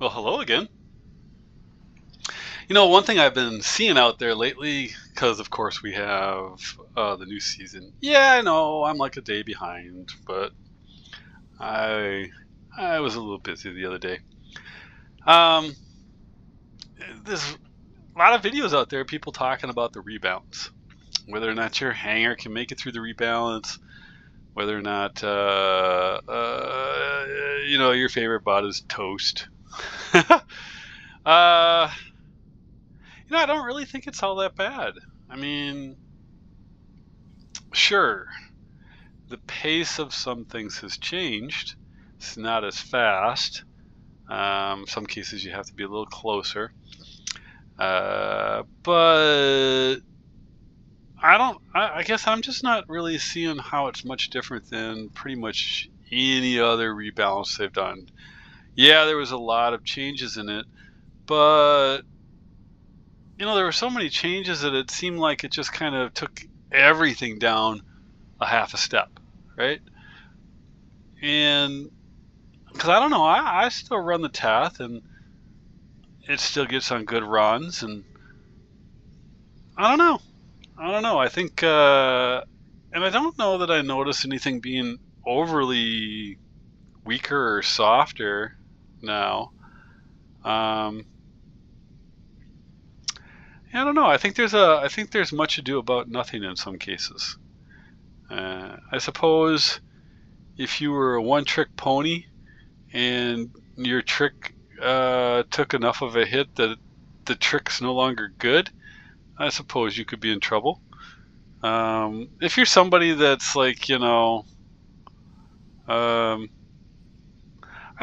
Well, hello again. You know, one thing I've been seeing out there lately, because of course we have the new season. Yeah, I know I'm like a day behind, but I I was a little busy the other day. Um, there's a lot of videos out there, people talking about the rebalance, whether or not your hanger can make it through the rebalance, whether or not your favorite bot is toast. uh, I don't really think it's all that bad. I mean, sure, the pace of some things has changed. It's not as fast. Some cases you have to be a little closer. But I guess I'm just not really seeing how it's much different than pretty much any other rebalance they've done. Yeah, there was a lot of changes in it, but there were so many changes that it seemed like it just kind of took everything down a half a step, right? And because I don't know, I still run the Teth and it still gets on good runs, and I don't know. I think, and I don't know that I notice anything being overly weaker or softer now. I don't know. I think there's much ado about nothing in some cases. I suppose if you were a one-trick pony and your trick took enough of a hit that the trick's no longer good, I suppose you could be in trouble. If you're somebody that's like, I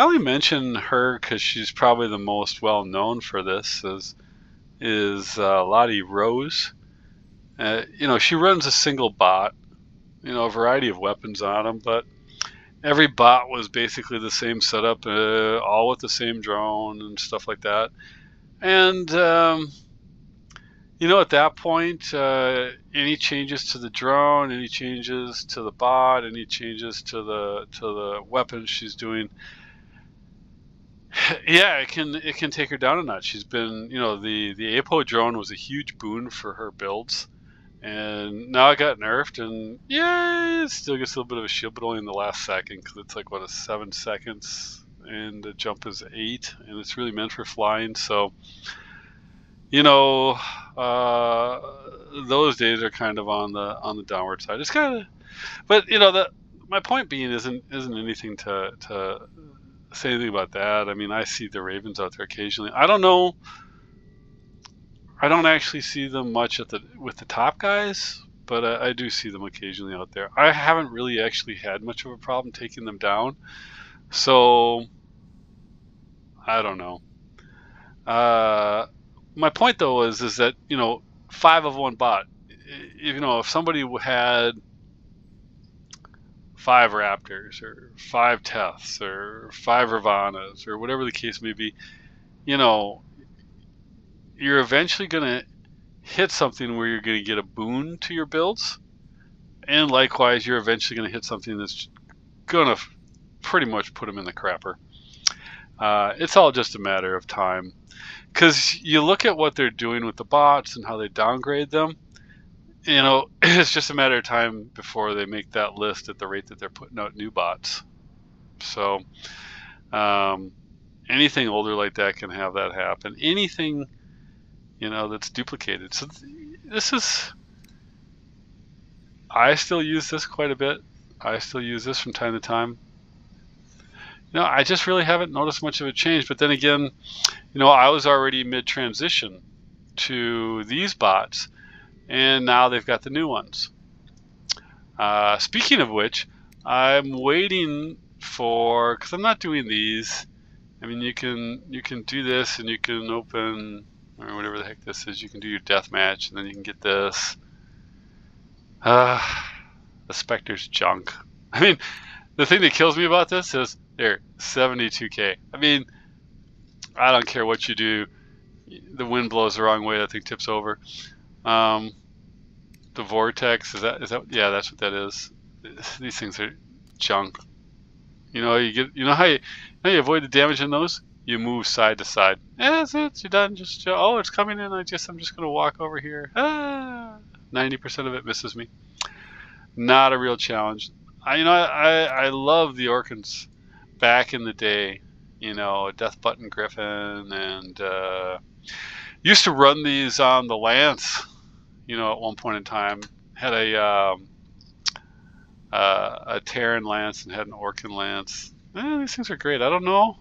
only mention her because she's probably the most well known for this, is Lottie Rose. She runs a single bot, a variety of weapons on them, but every bot was basically the same setup, all with the same drone and stuff like that. And at that point, any changes to the drone, any changes to the bot, any changes to the weapons she's doing, yeah, it can take her down a notch. She's been, the APO drone was a huge boon for her builds, and now it got nerfed, and yeah, it still gets a little bit of a shield, but only in the last second, because it's like, what, 7 seconds, and the jump is 8, and it's really meant for flying. So, those days are kind of on the downward side. It's kind of, but my point being isn't anything to say anything about that. I mean, I see the Ravens out there occasionally. I don't know. I don't actually see them much with the top guys, but I do see them occasionally out there. I haven't really actually had much of a problem taking them down, so I don't know. My point though is that 5 of 1 bot. If somebody had 5 Raptors or 5 Teths or 5 Ravana's or whatever the case may be, you're eventually going to hit something where you're going to get a boon to your builds, and likewise you're eventually going to hit something that's going to pretty much put them in the crapper. It's all just a matter of time, because you look at what they're doing with the bots and how they downgrade them. It's just a matter of time before they make that list at the rate that they're putting out new bots. So anything older like that can have that happen. Anything that's duplicated. So I still use this quite a bit. I still use this from time to time. I just really haven't noticed much of a change. But then again, I was already mid-transition to these bots, and now they've got the new ones. Speaking of which, I'm waiting for, because I'm not doing these. I mean, you can do this, and you can open, or whatever the heck this is. You can do your death match, and then you can get this. The Spectre's junk. I mean, the thing that kills me about this is, there, 72k. I mean, I don't care what you do. The wind blows the wrong way, that thing tips over. The vortex, is that yeah, that's what that is. These things are junk. You know how you avoid the damage in those? you move side to side. That's it. You're done. Just oh, it's coming in. I'm just gonna walk over here. 90% of it misses me. Not a real challenge. I love the Orkans back in the day. Death Button Griffin, and used to run these on the Lance. At one point in time, had a Terran Lance and had an Orkan Lance. These things are great. I don't know.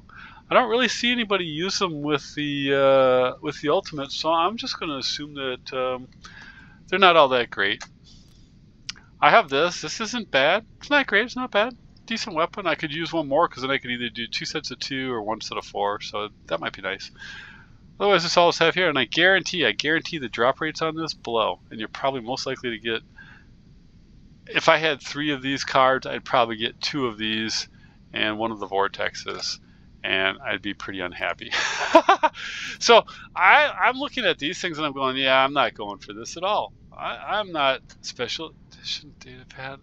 I don't really see anybody use them with the ultimate, so I'm just going to assume that they're not all that great. I have this. This isn't bad. It's not great. It's not bad. Decent weapon. I could use one more because then I could either do 2 sets of 2 or 1 set of 4. So that might be nice. Otherwise, that's all I have here. And I guarantee the drop rates on this blow. And you're probably most likely to get. If I had 3 of these cards, I'd probably get 2 of these and 1 of the vortexes, and I'd be pretty unhappy. So I'm looking at these things and I'm going, yeah, I'm not going for this at all. I'm not special edition data pad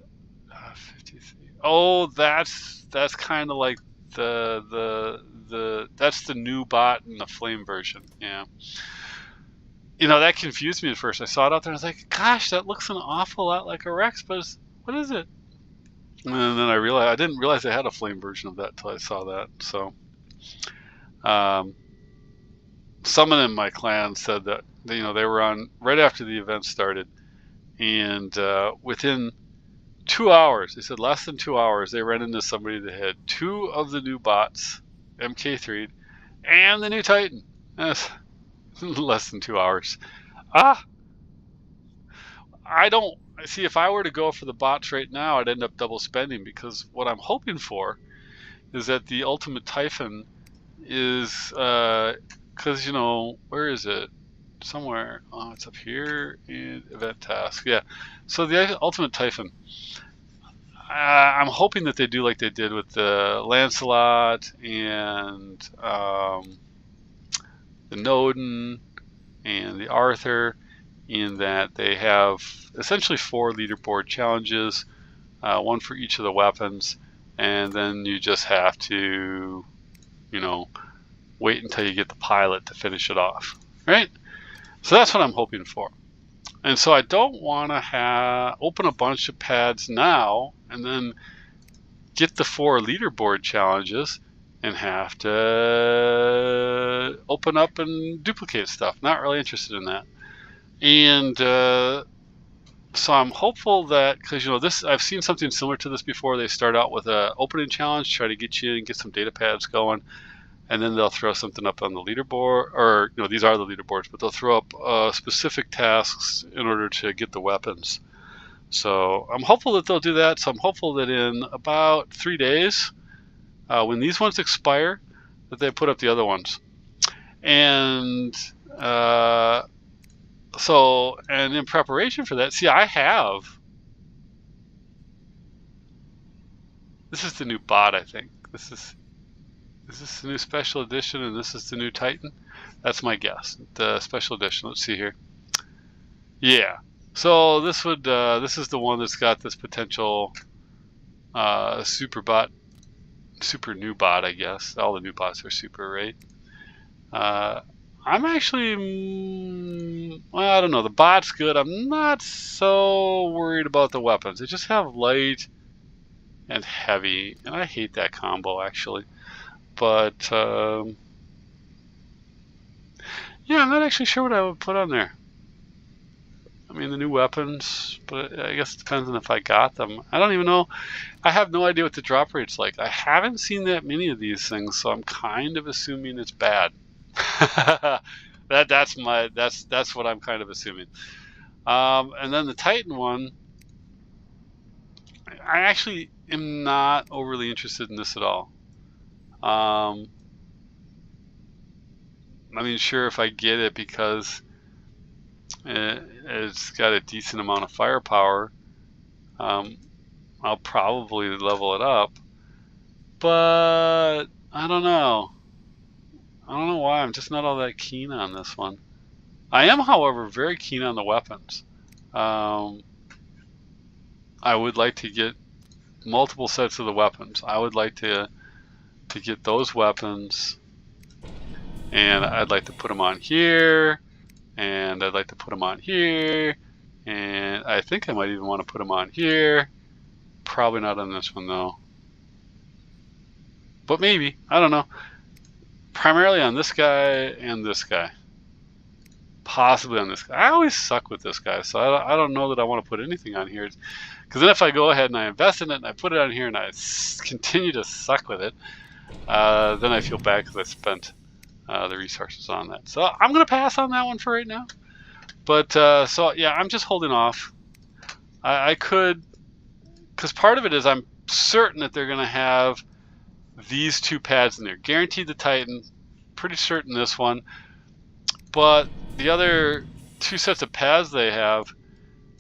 53. Oh, that's kind of like that's the new bot in the flame version. Yeah. That confused me at first. I saw it out there and I was like, gosh, that looks an awful lot like a Rex, but what is it? And then I didn't realize they had a flame version of that until I saw that. So someone in my clan said that they were on right after the event started, and within 2 hours, they said less than 2 hours, they ran into somebody that had 2 of the new bots, MK3'd, and the new Titan. That's less than 2 hours. I don't see, if I were to go for the bots right now, I'd end up double spending, because what I'm hoping for is that the ultimate Typhon is because where is it? Somewhere. Oh, it's up here in event task. Yeah. So the ultimate Typhon, I'm hoping that they do like they did with the Lancelot and the Nodin and the Arthur, in that they have essentially 4 leaderboard challenges, 1 for each of the weapons, and then you just have to, wait until you get the pilot to finish it off, right? So that's what I'm hoping for. And so I don't want to open a bunch of pads now and then get the 4 leaderboard challenges and have to open up and duplicate stuff. Not really interested in that. And so I'm hopeful that, because I've seen something similar to this before. They start out with an opening challenge, try to get you and get some data pads going, and then they'll throw something up on the leaderboard, or these are the leaderboards, but they'll throw up specific tasks in order to get the weapons. So I'm hopeful that they'll do that. So I'm hopeful that in about 3 days, when these ones expire, that they put up the other ones. And and in preparation for that, see, this is the new bot, I think. Is this the new special edition, and this is the new Titan? That's my guess. The special edition. Let's see here. Yeah. So this is the one that's got this potential super new bot, I guess. All the new bots are super, right? I'm actually, well, I don't know. The bot's good. I'm not so worried about the weapons. They just have light and heavy, and I hate that combo, actually. But yeah, I'm not actually sure what I would put on there. I mean, the new weapons, but I guess it depends on if I got them. I don't even know. I have no idea what the drop rate's like. I haven't seen that many of these things, so I'm kind of assuming it's bad. that's what I'm kind of assuming. And then the Titan one, I actually am not overly interested in this at all. I mean, sure, if I get it because it's got a decent amount of firepower, I'll probably level it up. But I don't know. I don't know why. I'm just not all that keen on this one. I am, however, very keen on the weapons. I would like to get multiple sets of the weapons. I would like to get those weapons And I'd like to put them on here, and I'd like to put them on here, and I think I might even want to put them on here. Probably not on this one though, but maybe, I don't know. Primarily on this guy and this guy. Possibly on this guy. I always suck with this guy, so I don't know that I want to put anything on here. Because then if I go ahead and I invest in it and I put it on here and I continue to suck with it, then I feel bad because I spent the resources on that. So I'm going to pass on that one for right now. But so yeah, I'm just holding off. I could, because part of it is I'm certain that they're going to have these two pads in there. Guaranteed the Titan, pretty certain this one. But the other two sets of pads they have,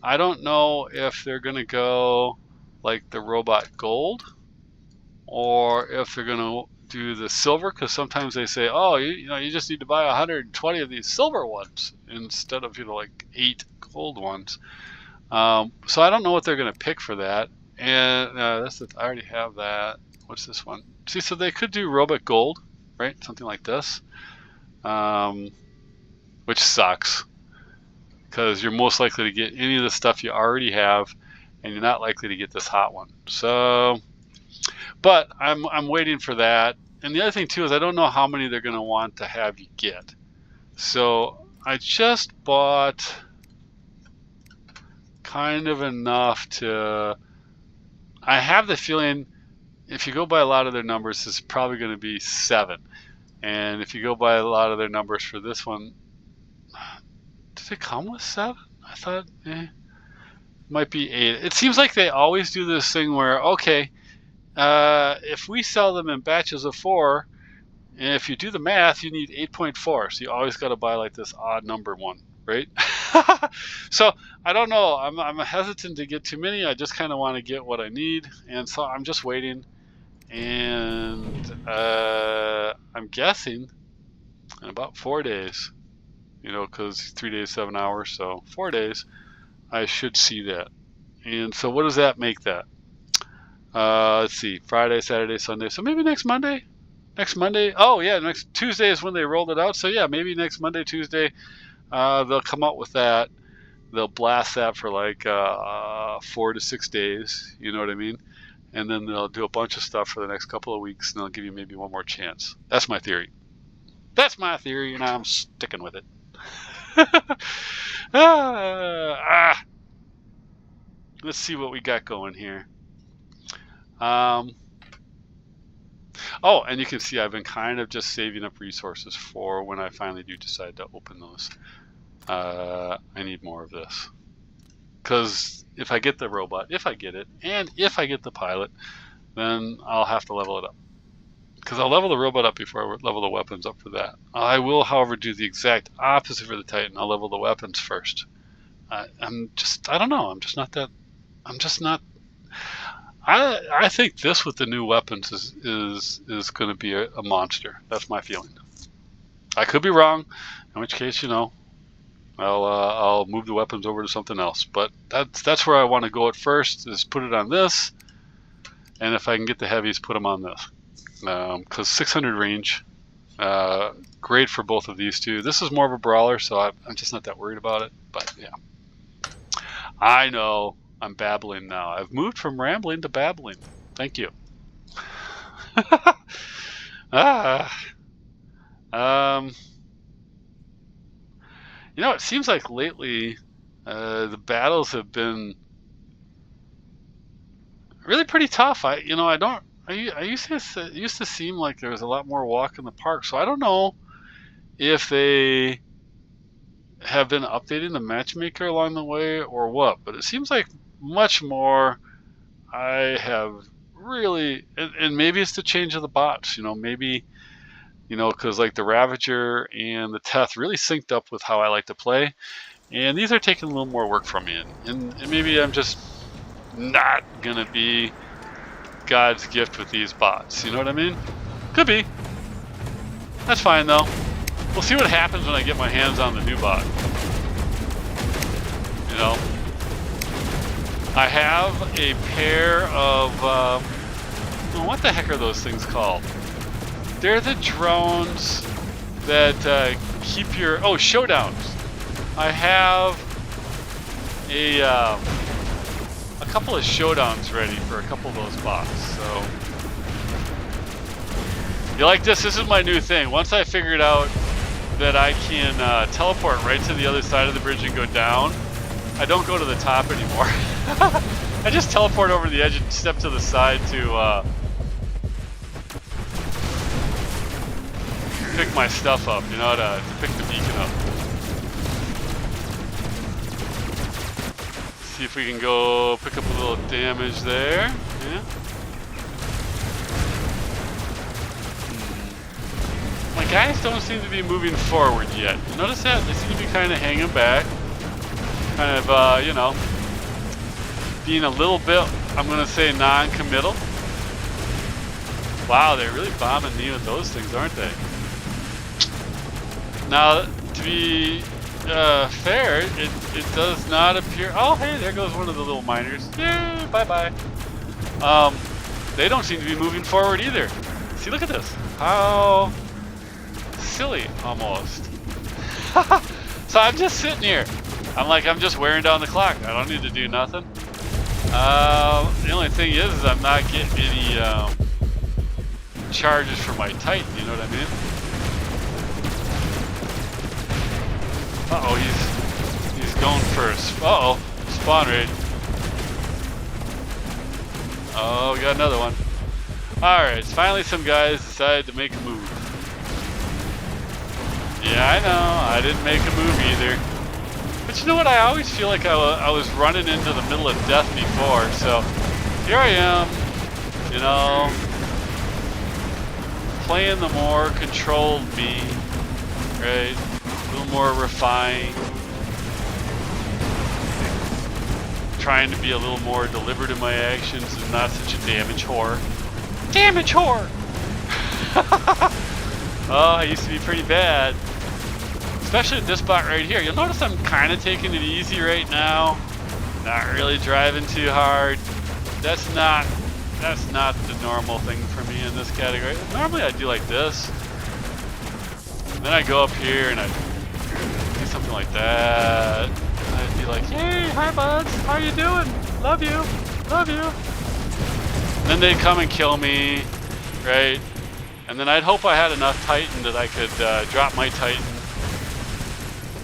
I don't know if they're going to go like the robot gold or if they're going to do the silver, because sometimes they say, oh, you just need to buy 120 of these silver ones instead of like 8 gold ones. So I don't know what they're going to pick for that. And I already have that. What's this one? See, so they could do robot gold, right? Something like this, which sucks because you're most likely to get any of the stuff you already have, and you're not likely to get this hot one. So, but I'm waiting for that. And the other thing too is I don't know how many they're going to want to have you get. So I just bought kind of enough to. I have the feeling if you go by a lot of their numbers, it's probably going to be 7. And if you go by a lot of their numbers for this one, did it come with 7? I thought, might be 8. It seems like they always do this thing where, okay, if we sell them in batches of 4, and if you do the math, you need 8.4. So you always got to buy like this odd number one, right? So I don't know. I'm hesitant to get too many. I just kind of want to get what I need, and so I'm just waiting. And I'm guessing in about 4 days, because 3 days, 7 hours, so 4 days, I should see that. And so what does that make that? Let's see, Friday, Saturday, Sunday. So maybe next Monday. Oh yeah, next Tuesday is when they rolled it out. So yeah, maybe next Monday, Tuesday, they'll come out with that. They'll blast that for like 4 to 6 days. You know what I mean? And then they'll do a bunch of stuff for the next couple of weeks, and they'll give you maybe one more chance. That's my theory. And I'm sticking with it. Let's see what we got going here. Oh, and you can see I've been kind of just saving up resources for when I finally do decide to open those. I need more of this. Because if I get the robot, if I get it, and if I get the pilot, then I'll have to level it up. Because I'll level the robot up before I level the weapons up for that. I will, however, do the exact opposite for the Titan. I'll level the weapons first. I don't know. I'm just not. I think this with the new weapons is going to be a monster. That's my feeling. I could be wrong, in which case, I'll move the weapons over to something else. But that's where I want to go at first, is put it on this, and if I can get the heavies, put them on this. Because 600 range, great for both of these two. This is more of a brawler, so I'm just not that worried about it. But yeah, I know I'm babbling now. I've moved from rambling to babbling. Thank you. It seems like lately the battles have been really pretty tough. It used to seem like there was a lot more walk in the park. So I don't know if they have been updating the matchmaker along the way or what, but it seems like much more. I have really, and maybe it's the change of the bots. Maybe. Because like the Ravager and the Teth really synced up with how I like to play, and these are taking a little more work from me, and maybe I'm just not gonna be God's gift with these bots. You know what I mean? Could be. That's fine though. We'll see what happens when I get my hands on the new bot. I have a pair of what the heck are those things called? They're the drones that keep your... Oh, showdowns. I have a couple of showdowns ready for a couple of those bots, so... You like this? This is my new thing. Once I figured out that I can teleport right to the other side of the bridge and go down, I don't go to the top anymore. I just teleport over the edge and step to the side to pick my stuff up, you know, to pick the beacon up. See if we can go pick up a little damage there. Yeah. My guys don't seem to be moving forward yet. You notice that? They seem to be kind of hanging back. Kind of, you know, being a little bit, I'm going to say, non-committal. Wow, they're really bombing me with those things, aren't they? Now, to be fair, it does not appear... Oh, hey, there goes one of the little miners. Yay, bye-bye. They don't seem to be moving forward either. See, look at this. How silly, almost. So I'm just sitting here. I'm just wearing down the clock. I don't need to do nothing. The only thing is I'm not getting any charges for my Titan, you know what I mean? Uh-oh, he's going first. Uh-oh, spawn raid. Oh, we got another one. Alright, finally some guys decided to make a move. Yeah, I know, I didn't make a move either. But you know what, I always feel like I was running into the middle of death before, so here I am, you know, playing the more controlled me, right? A little more refined. Trying to be a little more deliberate in my actions and not such a damage whore. Damage whore! Oh, I used to be pretty bad. Especially at this spot right here. You'll notice I'm kind of taking it easy right now. Not really driving too hard. That's not the normal thing for me in this category. Normally I do like this. And then I go up here and I do something like that. I'd be like, hey, hi buds, how you doing? Love you, love you. And then they'd come and kill me, right? And then I'd hope I had enough Titan that I could drop my Titan.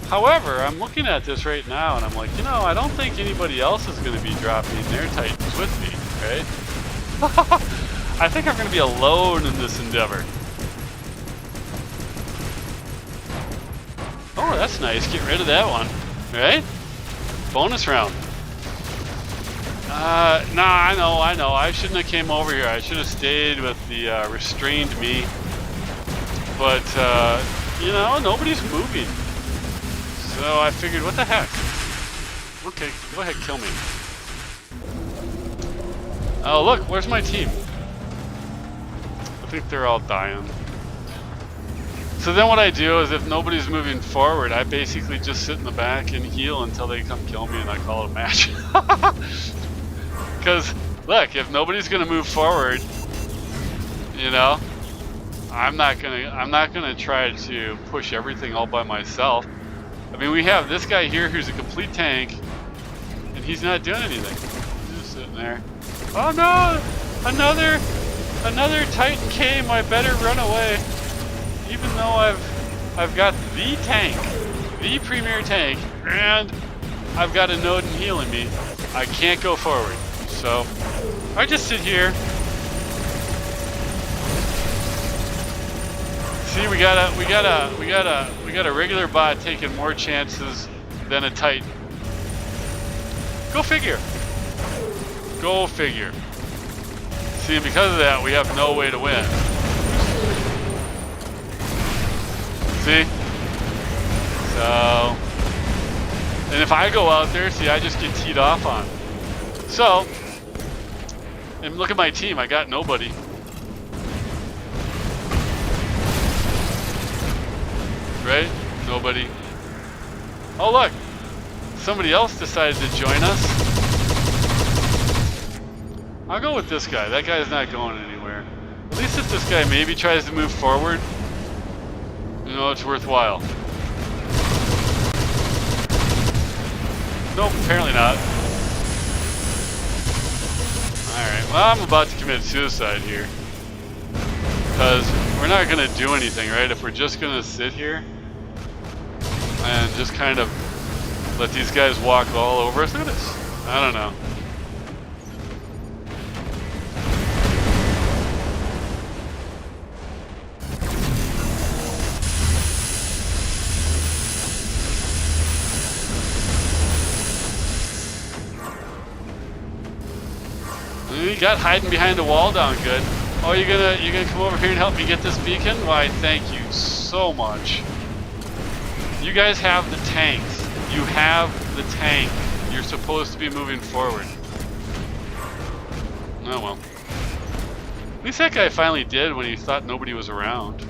However, I'm looking at this right now and I'm like, you know, I don't think anybody else is going to be dropping their Titans with me, right? I think I'm going to be alone in this endeavor. Oh, that's nice. Get rid of that one, right? Bonus round. Nah, I know. I shouldn't have came over here. I should have stayed with the restrained me. But, you know, nobody's moving. So I figured, what the heck? Okay, go ahead, kill me. Oh, look, where's my team? I think they're all dying. So then what I do is if nobody's moving forward, I basically just sit in the back and heal until they come kill me and I call it a match. Because, look, if nobody's gonna move forward, you know, I'm not gonna try to push everything all by myself. I mean, we have this guy here who's a complete tank, and he's not doing anything. He's just sitting there. Oh no! Another Titan came. I better run away. Even though I've got the tank, the premier tank, and I've got a Nodin healing me, I can't go forward. So I just sit here. See, we got a regular bot taking more chances than a Titan. Go figure. Go figure. See, and because of that, we have no way to win. See? So, and if I go out there, see, I just get teed off on. So, and look at my team. I got nobody. Right? Nobody. Oh look! Somebody else decided to join us. I'll go with this guy. That guy's not going anywhere. At least if this guy maybe tries to move forward. You know, it's worthwhile. Nope, apparently not. Alright, well, I'm about to commit suicide here. Because we're not going to do anything, right? If we're just going to sit here and just kind of let these guys walk all over us. Look at this. I don't know. You got hiding behind a wall down good. Oh, you're gonna come over here and help me get this beacon? Why, thank you so much. You guys have the tanks. You have the tank. You're supposed to be moving forward. Oh well. At least that guy finally did when he thought nobody was around.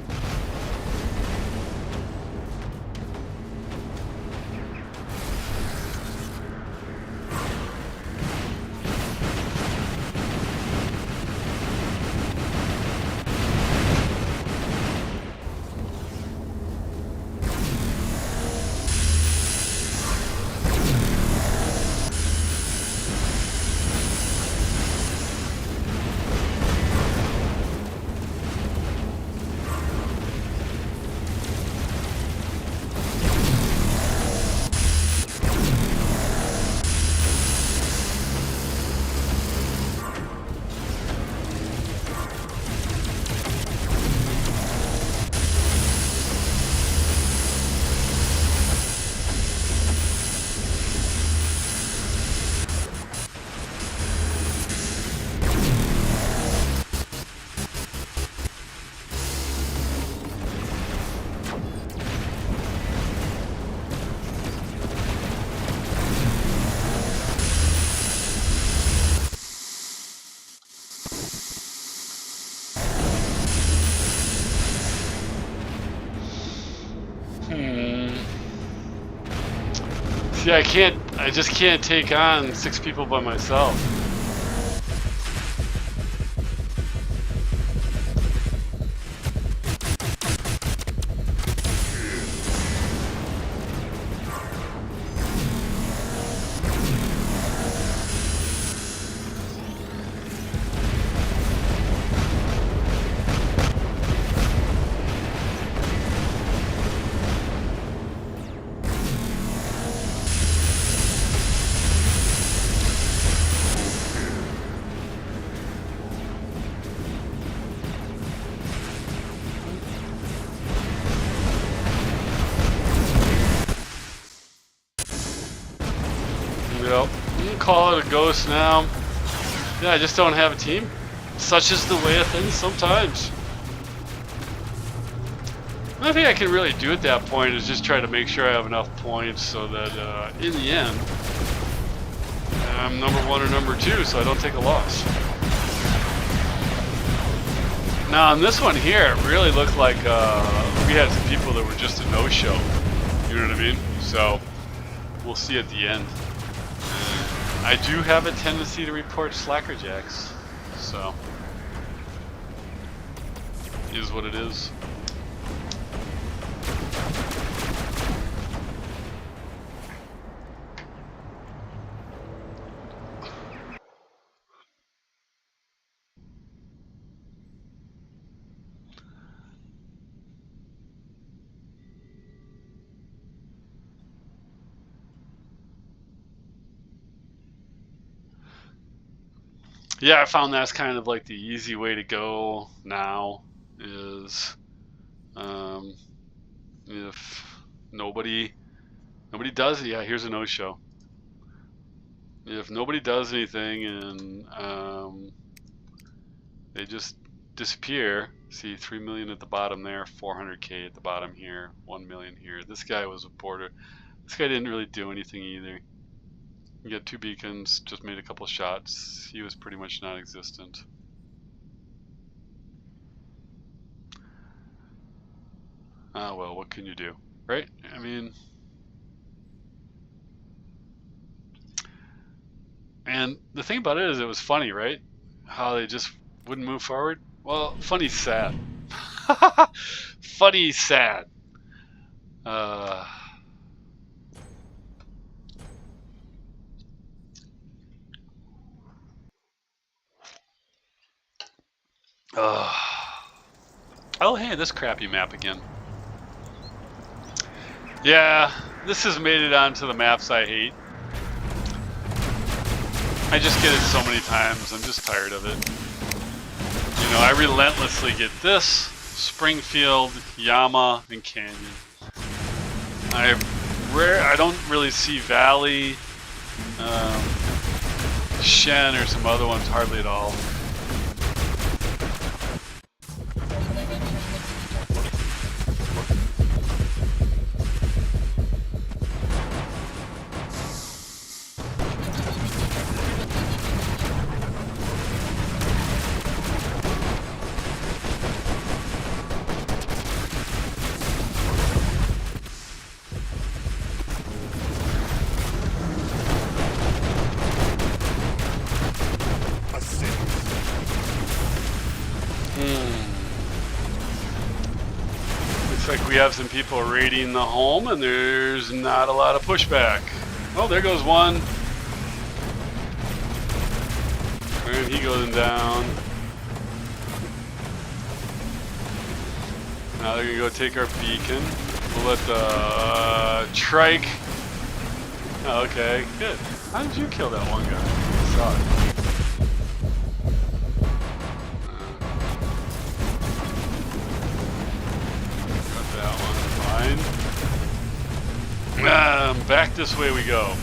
See, I just can't take on 6 people by myself. Yep. You can call it a ghost now. Yeah, I just don't have a team. Such is the way of things sometimes. The only thing I can really do at that point is just try to make sure I have enough points so that in the end I'm number 1 or number 2 so I don't take a loss. Now on this one here, it really looked like we had some people that were just a no-show. You know what I mean? So we'll see at the end. I do have a tendency to report slackerjacks, so it is what it is. Yeah, I found that's kind of like the easy way to go now is if nobody does it, yeah, here's a no-show. If nobody does anything and they just disappear, see 3 million at the bottom there, 400K at the bottom here, 1 million here. This guy was a border. This guy didn't really do anything either. You get 2 beacons, just made a couple shots. He was pretty much non-existent. Ah, well, what can you do, right? I mean, and the thing about it is it was funny, right? How they just wouldn't move forward. Well, funny, sad. Funny, sad. Uh, oh, hey, this crappy map again. Yeah, this has made it onto the maps I hate. I just get it so many times. I'm just tired of it. You know, I relentlessly get this, Springfield, Yama, and Canyon. I don't really see Valley, Shen, or some other ones hardly at all. Looks like we have some people raiding the home, and there's not a lot of pushback. Oh, there goes one. And he goes down. Now they're gonna go take our beacon. We'll let the trike. Oh, okay, good. How did you kill that one guy? I saw it. Back this way we go.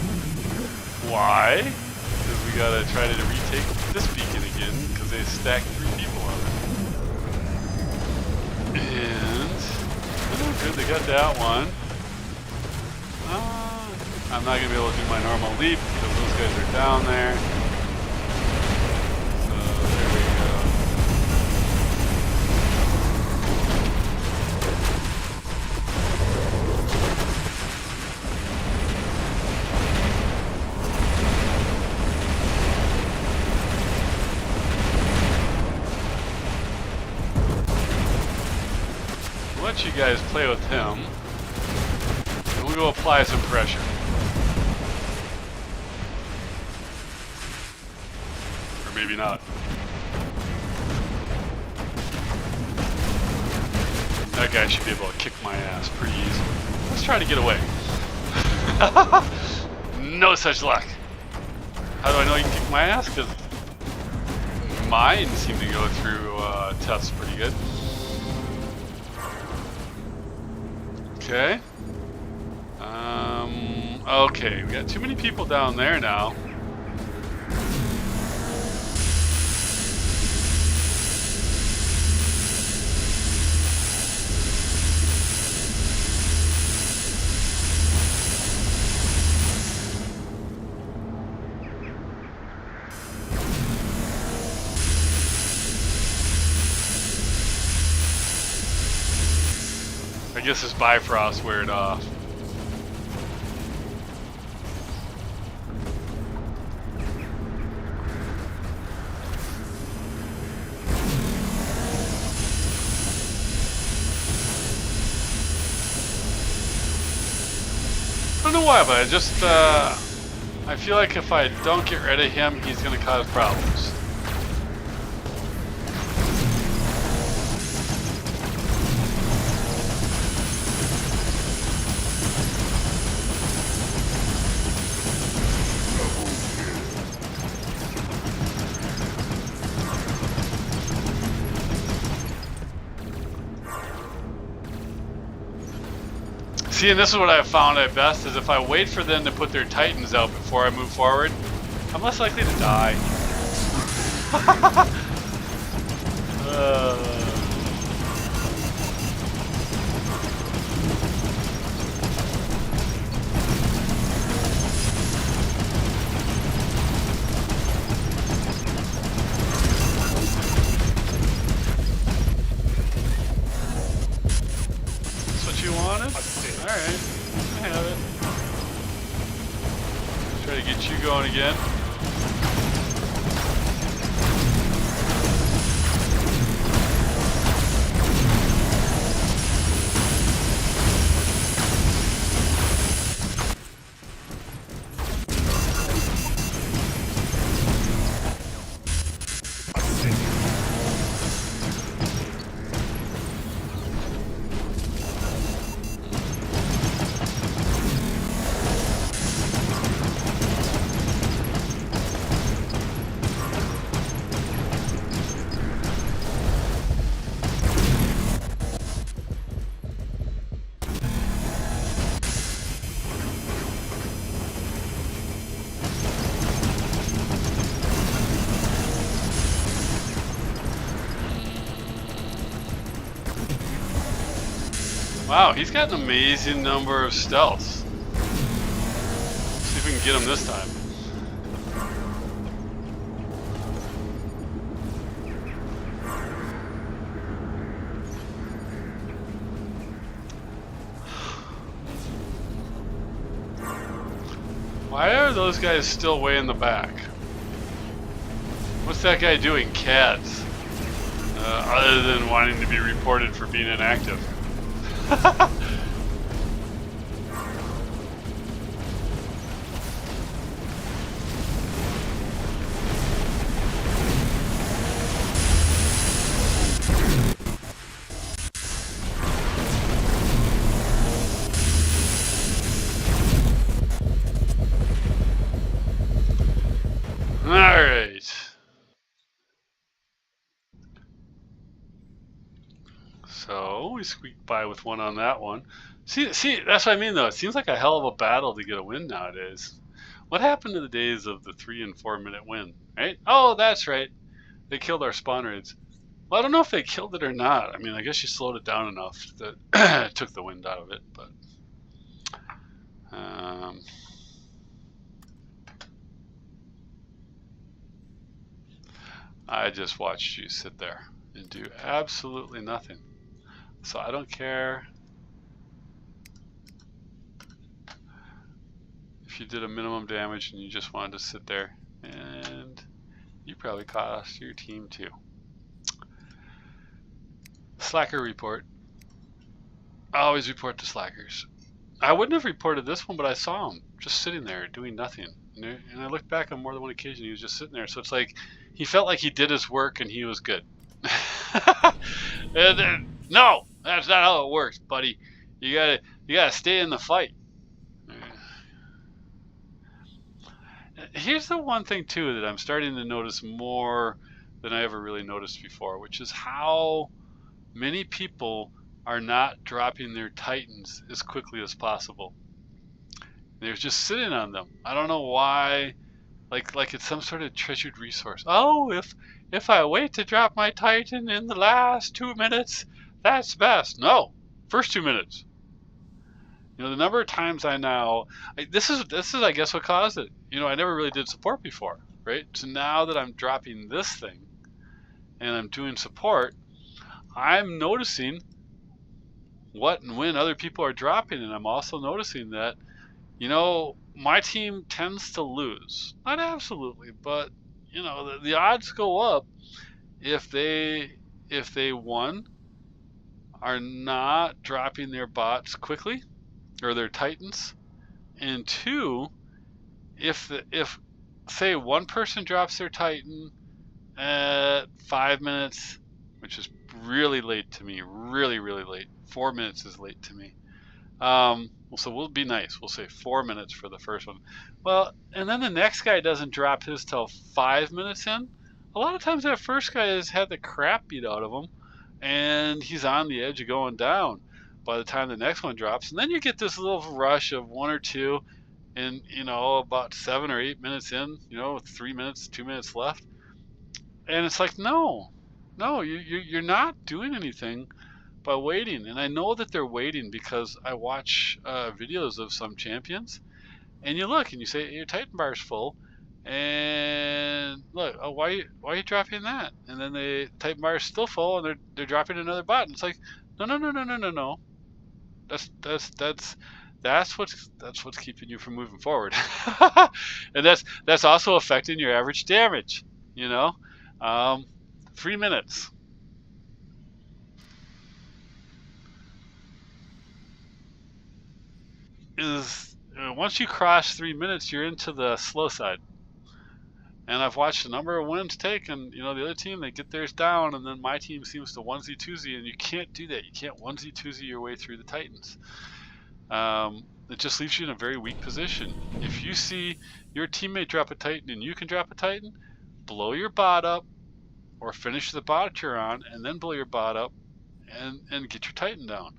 Why? Because we gotta try to retake this beacon again, because they stacked 3 people on it. And oh, good, they got that one. I'm not gonna be able to do my normal leap because those guys are down there. So there we go. Let you guys play with him, and we'll go apply some pressure. Or maybe not. That guy should be able to kick my ass pretty easily. Let's try to get away. No such luck. How do I know you can kick my ass? Because mine seem to go through tests pretty good. Okay. Okay, we got too many people down there now. I guess this Bifrost wear it off. I don't know why, but I just, I feel like if I don't get rid of him, he's gonna cause problems. See, and this is what I've found at best, is if I wait for them to put their Titans out before I move forward, I'm less likely to die. That's what you wanted? Alright, I have it. Try to get you going again. Wow, he's got an amazing number of stealths. See if we can get him this time. Why are those guys still way in the back? What's that guy doing? Cats. Other than wanting to be reported for being inactive. Alright. So we squeaked by with one on that one. See, that's what I mean though. It seems like a hell of a battle to get a win nowadays. What happened to the days of the 3 and 4 minute win, right? Oh, that's right. They killed our spawn raids. Well, I don't know if they killed it or not. I mean, I guess you slowed it down enough that it took the wind out of it, but I just watched you sit there and do absolutely nothing. So I don't care if you did a minimum damage and you just wanted to sit there, and you probably cost your team too. Slacker report. I always report to slackers. I wouldn't have reported this one, but I saw him just sitting there doing nothing. And I looked back on more than one occasion, he was just sitting there. So it's like he felt like he did his work and he was good. No, that's not how it works, buddy. You gotta stay in the fight. Here's the one thing too that I'm starting to notice more than I ever really noticed before, which is how many people are not dropping their titans as quickly as possible. They're just sitting on them. I don't know why, like it's some sort of treasured resource. Oh, if I wait to drop my titan in the last 2 minutes, that's best. No, first 2 minutes. You know, the number of times this is I guess what caused it. You know, I never really did support before, right? So now that I'm dropping this thing and I'm doing support, I'm noticing what and when other people are dropping, and I'm also noticing that, you know, my team tends to lose. Not absolutely, but you know, the odds go up if they one are not dropping their bots quickly or their titans, and two, if say one person drops their titan at 5 minutes, which is really late to me, really late. 4 minutes is late to me. So we'll be nice. We'll say 4 minutes for the first one. Well, and then the next guy doesn't drop his till 5 minutes in. A lot of times that first guy has had the crap beat out of him, and he's on the edge of going down by the time the next one drops. And then you get this little rush of 1 or 2, and you know, about 7 or 8 minutes in, you know, 3 minutes, 2 minutes left, and it's like, no, you're not doing anything by waiting. And I know that they're waiting because I watch videos of some champions, and you look and you say your Titan bar is full, and look, oh, why are you dropping that? And then the Titan bar is still full, and they're dropping another bot. And it's like, no. That's what's keeping you from moving forward. And that's also affecting your average damage. You know, 3 minutes. Once you cross 3 minutes, you're into the slow side. And I've watched a number of wins taken. You know, the other team, they get theirs down, and then my team seems to onesie twosie, and you can't do that. You can't onesie twosie your way through the Titans. It just leaves you in a very weak position. If you see your teammate drop a Titan and you can drop a Titan, blow your bot up, or finish the bot you're on, and then blow your bot up, and get your Titan down.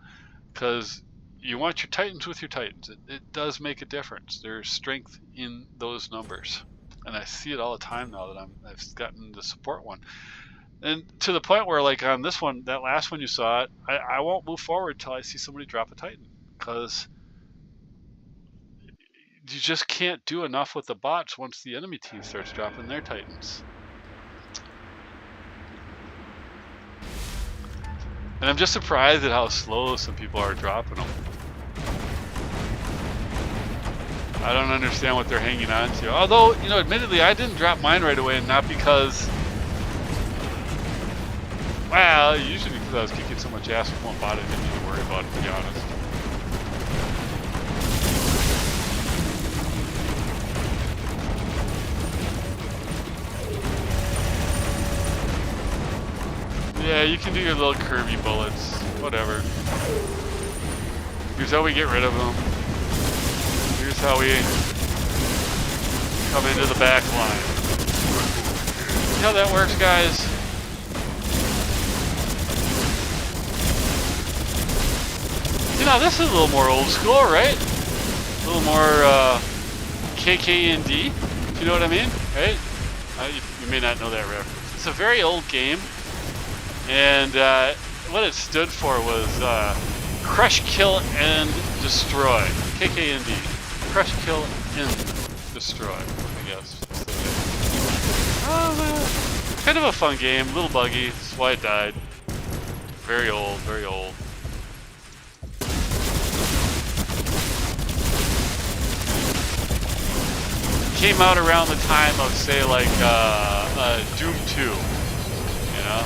Because you want your Titans with your Titans. It does make a difference. There's strength in those numbers. And I see it all the time now that I've gotten the support one. And to the point where, like on this one, that last one you saw it, I won't move forward till I see somebody drop a Titan, because you just can't do enough with the bots once the enemy team starts dropping their Titans. And I'm just surprised at how slow some people are dropping them. I don't understand what they're hanging on to. Although, you know, admittedly, I didn't drop mine right away, and not because, well, usually because I was kicking so much ass with one bot, I didn't need to worry about it, to be honest. Yeah, you can do your little curvy bullets, whatever. Here's how we get rid of them. Here's how we come into the back line. See how that works, guys? See, now this is a little more old school, right? A little more KKND, if you know what I mean, right? You may not know that reference. It's a very old game. And what it stood for was Crush, Kill, and Destroy. KKND. Crush, Kill, and Destroy, I guess. Kind of a fun game, a little buggy. That's why it died. Very old, very old. Came out around the time of, say, like Doom 2, you know?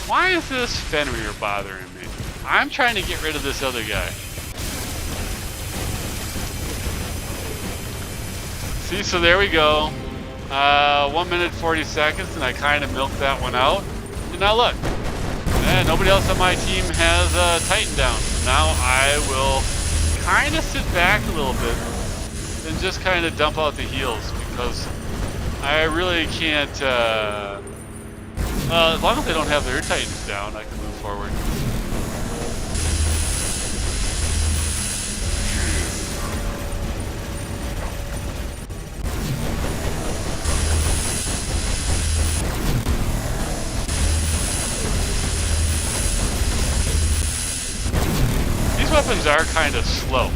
Why is this Fenrir bothering me? I'm trying to get rid of this other guy. See, so there we go. 1 minute 40 seconds, and I kind of milked that one out. And now look, nobody else on my team has a Titan down. So now I will kind of sit back a little bit and just kind of dump out the heals, because I really can't. As long as they don't have their Titans down, I can move forward. These weapons are kind of slow.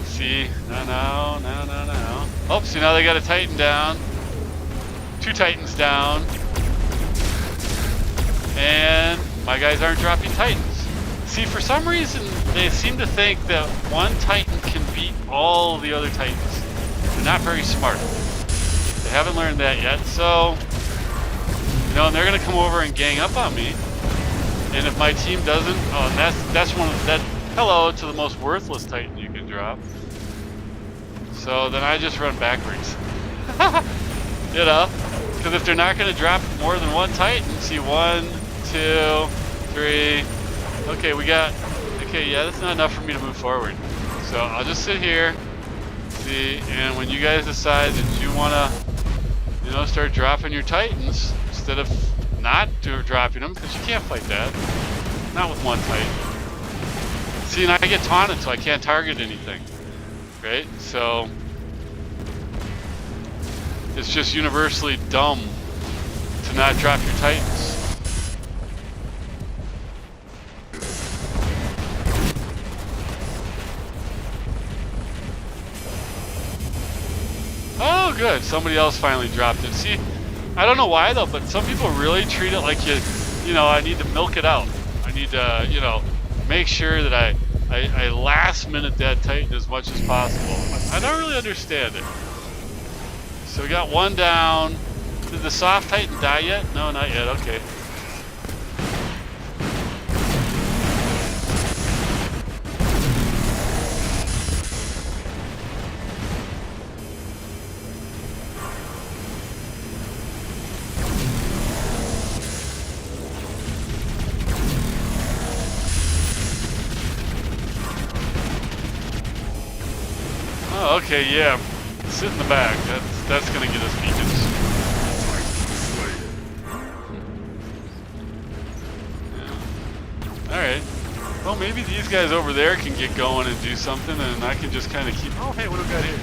See, no. Oh, see, now they got a Titan down. 2 Titans down. And my guys aren't dropping Titans. See, for some reason, they seem to think that one Titan can beat all the other Titans. They're not very smart. They haven't learned that yet, so, you know, and they're gonna come over and gang up on me. And if my team doesn't, that's one of that. Hello to the most worthless Titan you can drop. So then I just run backwards. You know? Because if they're not going to drop more than one Titan, see, 1, 2, 3. Okay, okay, yeah, that's not enough for me to move forward. So I'll just sit here, see, and when you guys decide that you want to, you know, start dropping your Titans, instead of not dropping them, because you can't fight that. Not with one Titan. See, and I get taunted, so I can't target anything. Right? So it's just universally dumb to not drop your Titans. Oh, good. Somebody else finally dropped it. See, I don't know why though, but some people really treat it like you know, I need to milk it out. I need to, you know, make sure that I last minute that Titan as much as possible. I don't really understand it. So we got 1 down. Did the soft Titan die yet? No, not yet. Okay. Oh, okay, yeah. Sit in the back. That's gonna get us beacons. Yeah. Alright. Well, maybe these guys over there can get going and do something, and I can just kind of keep... Oh, hey, what do we got here?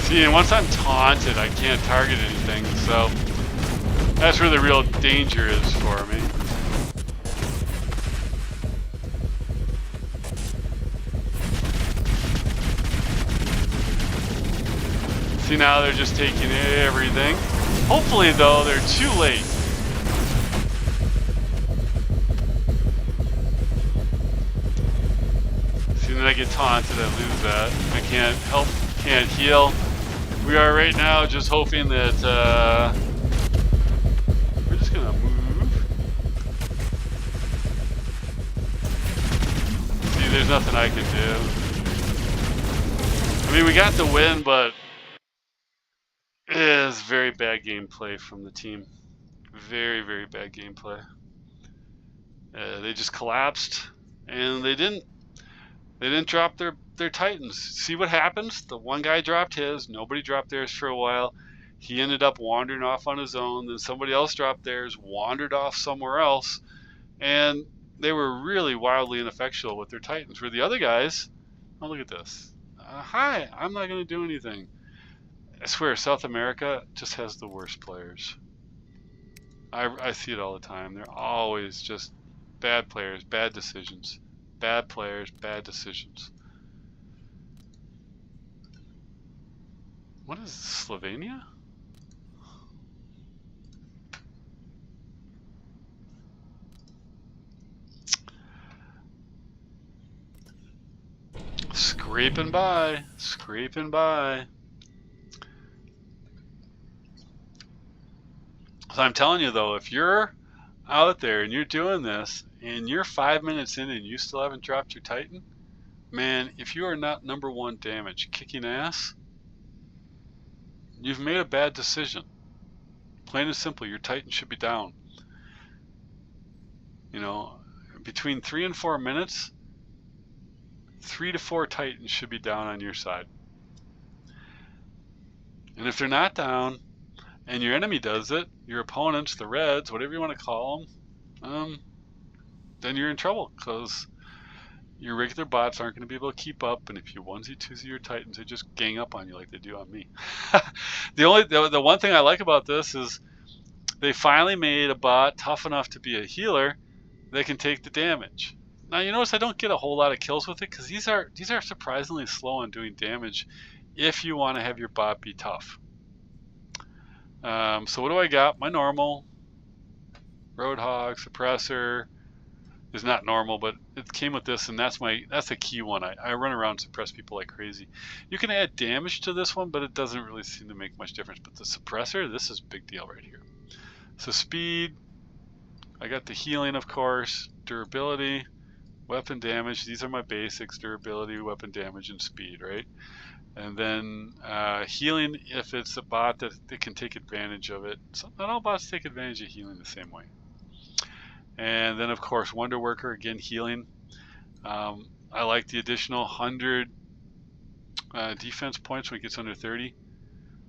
See, and once I'm taunted, I can't target anything, so that's where the real danger is for me. See, now they're just taking everything. Hopefully, though, they're too late. See, then I get taunted, I lose that. I can't help, can't heal. We are right now just hoping that we're just gonna move. See, there's nothing I can do. I mean, we got the win, but it is very bad gameplay from the team. Very, very bad gameplay. They just collapsed, and they didn't drop their Titans. See what happens? The one guy dropped his, nobody dropped theirs for a while. He ended up wandering off on his own, then somebody else dropped theirs, wandered off somewhere else, and they were really wildly ineffectual with their Titans. Where the other guys, oh, look at this. Hi, I'm not going to do anything. I swear, South America just has the worst players. I see it all the time. They're always just bad players, bad decisions. Bad players, bad decisions. What is this, Slovenia? Scraping by, scraping by. So I'm telling you though, if you're out there and you're doing this and you're 5 minutes in and you still haven't dropped your Titan, man, if you are not #1 damage, kicking ass, you've made a bad decision. Plain and simple, your Titan should be down. You know, between 3 and 4 minutes, 3 to 4 Titans should be down on your side. And if they're not down, and your enemy does it, your opponents, the Reds, whatever you want to call them, then you're in trouble, because your regular bots aren't going to be able to keep up, and if you onesie-twosie your Titans, they just gang up on you like they do on me. The one thing I like about this is they finally made a bot tough enough to be a healer that can take the damage. Now you notice I don't get a whole lot of kills with it, because these are surprisingly slow on doing damage if you want to have your bot be tough. So what do I got? My normal Roadhog suppressor is not normal, but it came with this, and that's the key one. I run around and suppress people like crazy. You can add damage to this one, but it doesn't really seem to make much difference. But the suppressor, this is a big deal right here. So speed, I got the healing, of course, durability, weapon damage. These are my basics: durability, weapon damage, and speed, right? And then healing, if it's a bot that can take advantage of it. So not all bots take advantage of healing the same way. And then, of course, Wonder Worker, again, healing. I like the additional 100 defense points when it gets under 30.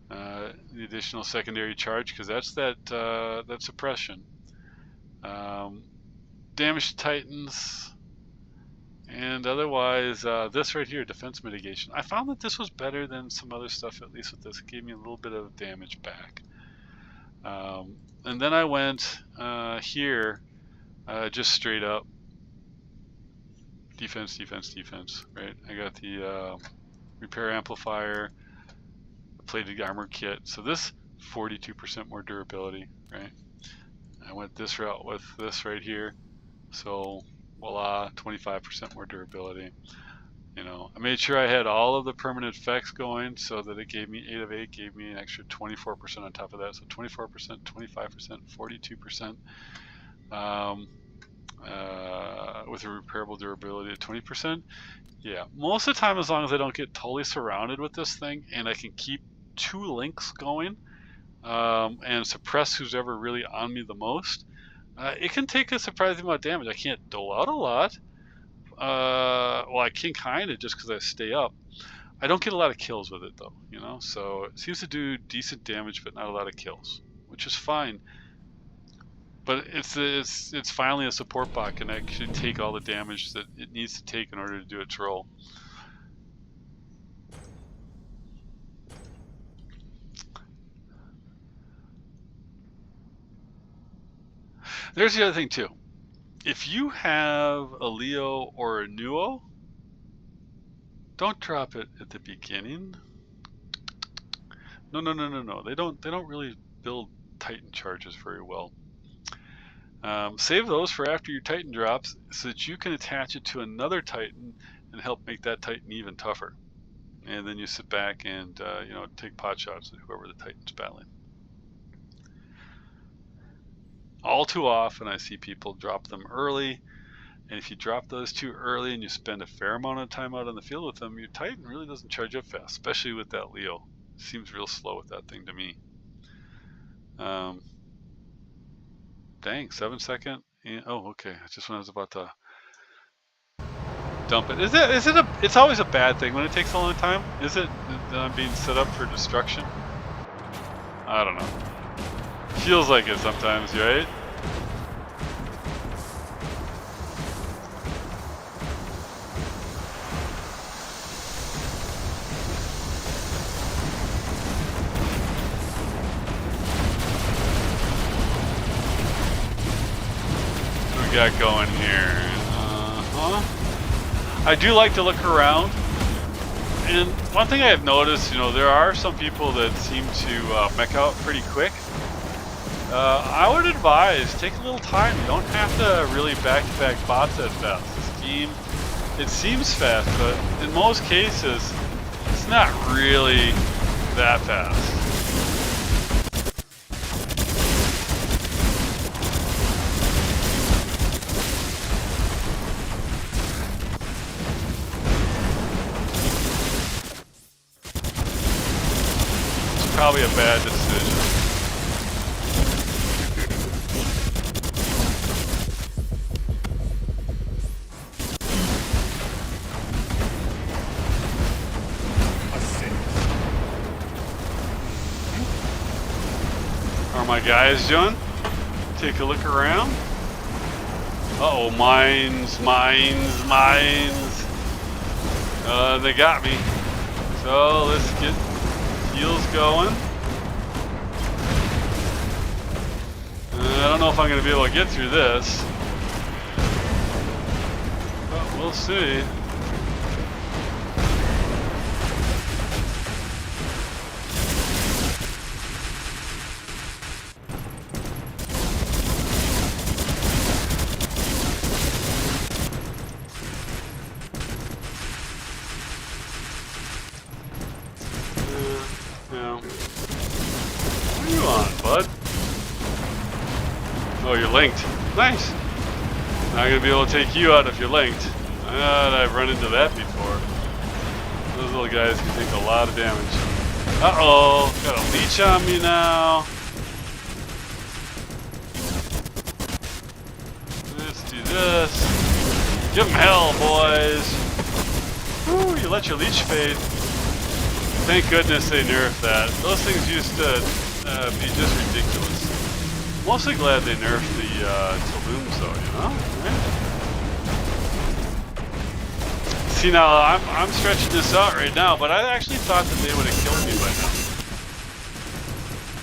The additional secondary charge, because that's that suppression. Damage to Titans. And otherwise, this right here, defense mitigation. I found that this was better than some other stuff, at least with this. It gave me a little bit of damage back. And then I went here, just straight up. Defense, defense, defense, right? I got the repair amplifier, plated armor kit. So this, 42% more durability, right? I went this route with this right here. So voila, 25% more durability. You know, I made sure I had all of the permanent effects going so that it gave me 8 of 8, gave me an extra 24% on top of that. So 24%, 25%, 42%. with a repairable durability at 20%. Yeah, most of the time, as long as I don't get totally surrounded with this thing and I can keep 2 links going and suppress who's ever really on me the most, it can take a surprising amount of damage. I can't dole out a lot. Well, I can kind of, just because I stay up. I don't get a lot of kills with it though, you know, so it seems to do decent damage but not a lot of kills, which is fine. But it's finally a support bot can actually take all the damage that it needs to take in order to do its role. There's the other thing too. If you have a Leo or a Nuo, don't drop it at the beginning. No. They don't really build Titan charges very well. Save those for after your Titan drops so that you can attach it to another Titan and help make that Titan even tougher. And then you sit back and you know, take pot shots at whoever the Titan's battling. All too often I see people drop them early, and if you drop those too early and you spend a fair amount of time out on the field with them, your Titan really doesn't charge up fast, especially with that Leo. It seems real slow with that thing to me. Dang, 7 second. Oh, okay. Just when I was about to dump it. It's always a bad thing when it takes a long time? Is it that I'm being set up for destruction? I don't know. Feels like it sometimes, right? What we got going here? I do like to look around. And one thing I have noticed, you know, there are some people that seem to mech out pretty quick. I would advise, take a little time. You don't have to really back-to-back bots that fast. This game, it seems fast, but in most cases, it's not really that fast. It's probably a bad decision. How are my guys doing? Take a look around. Uh-oh, mines. They got me. So let's get heals going. I don't know if I'm going to be able to get through this. But we'll see. Oh, you're linked. Nice. Not gonna be able to take you out if you're linked. I've run into that before. Those little guys can take a lot of damage. Uh-oh, got a leech on me now. Let's do this. Give them hell, boys. Woo, you let your leech fade. Thank goodness they nerfed that. Those things used to be just ridiculous. Mostly glad they nerfed the Tulums though, you know? Right? See, now I'm stretching this out right now, but I actually thought that they would have killed me by now.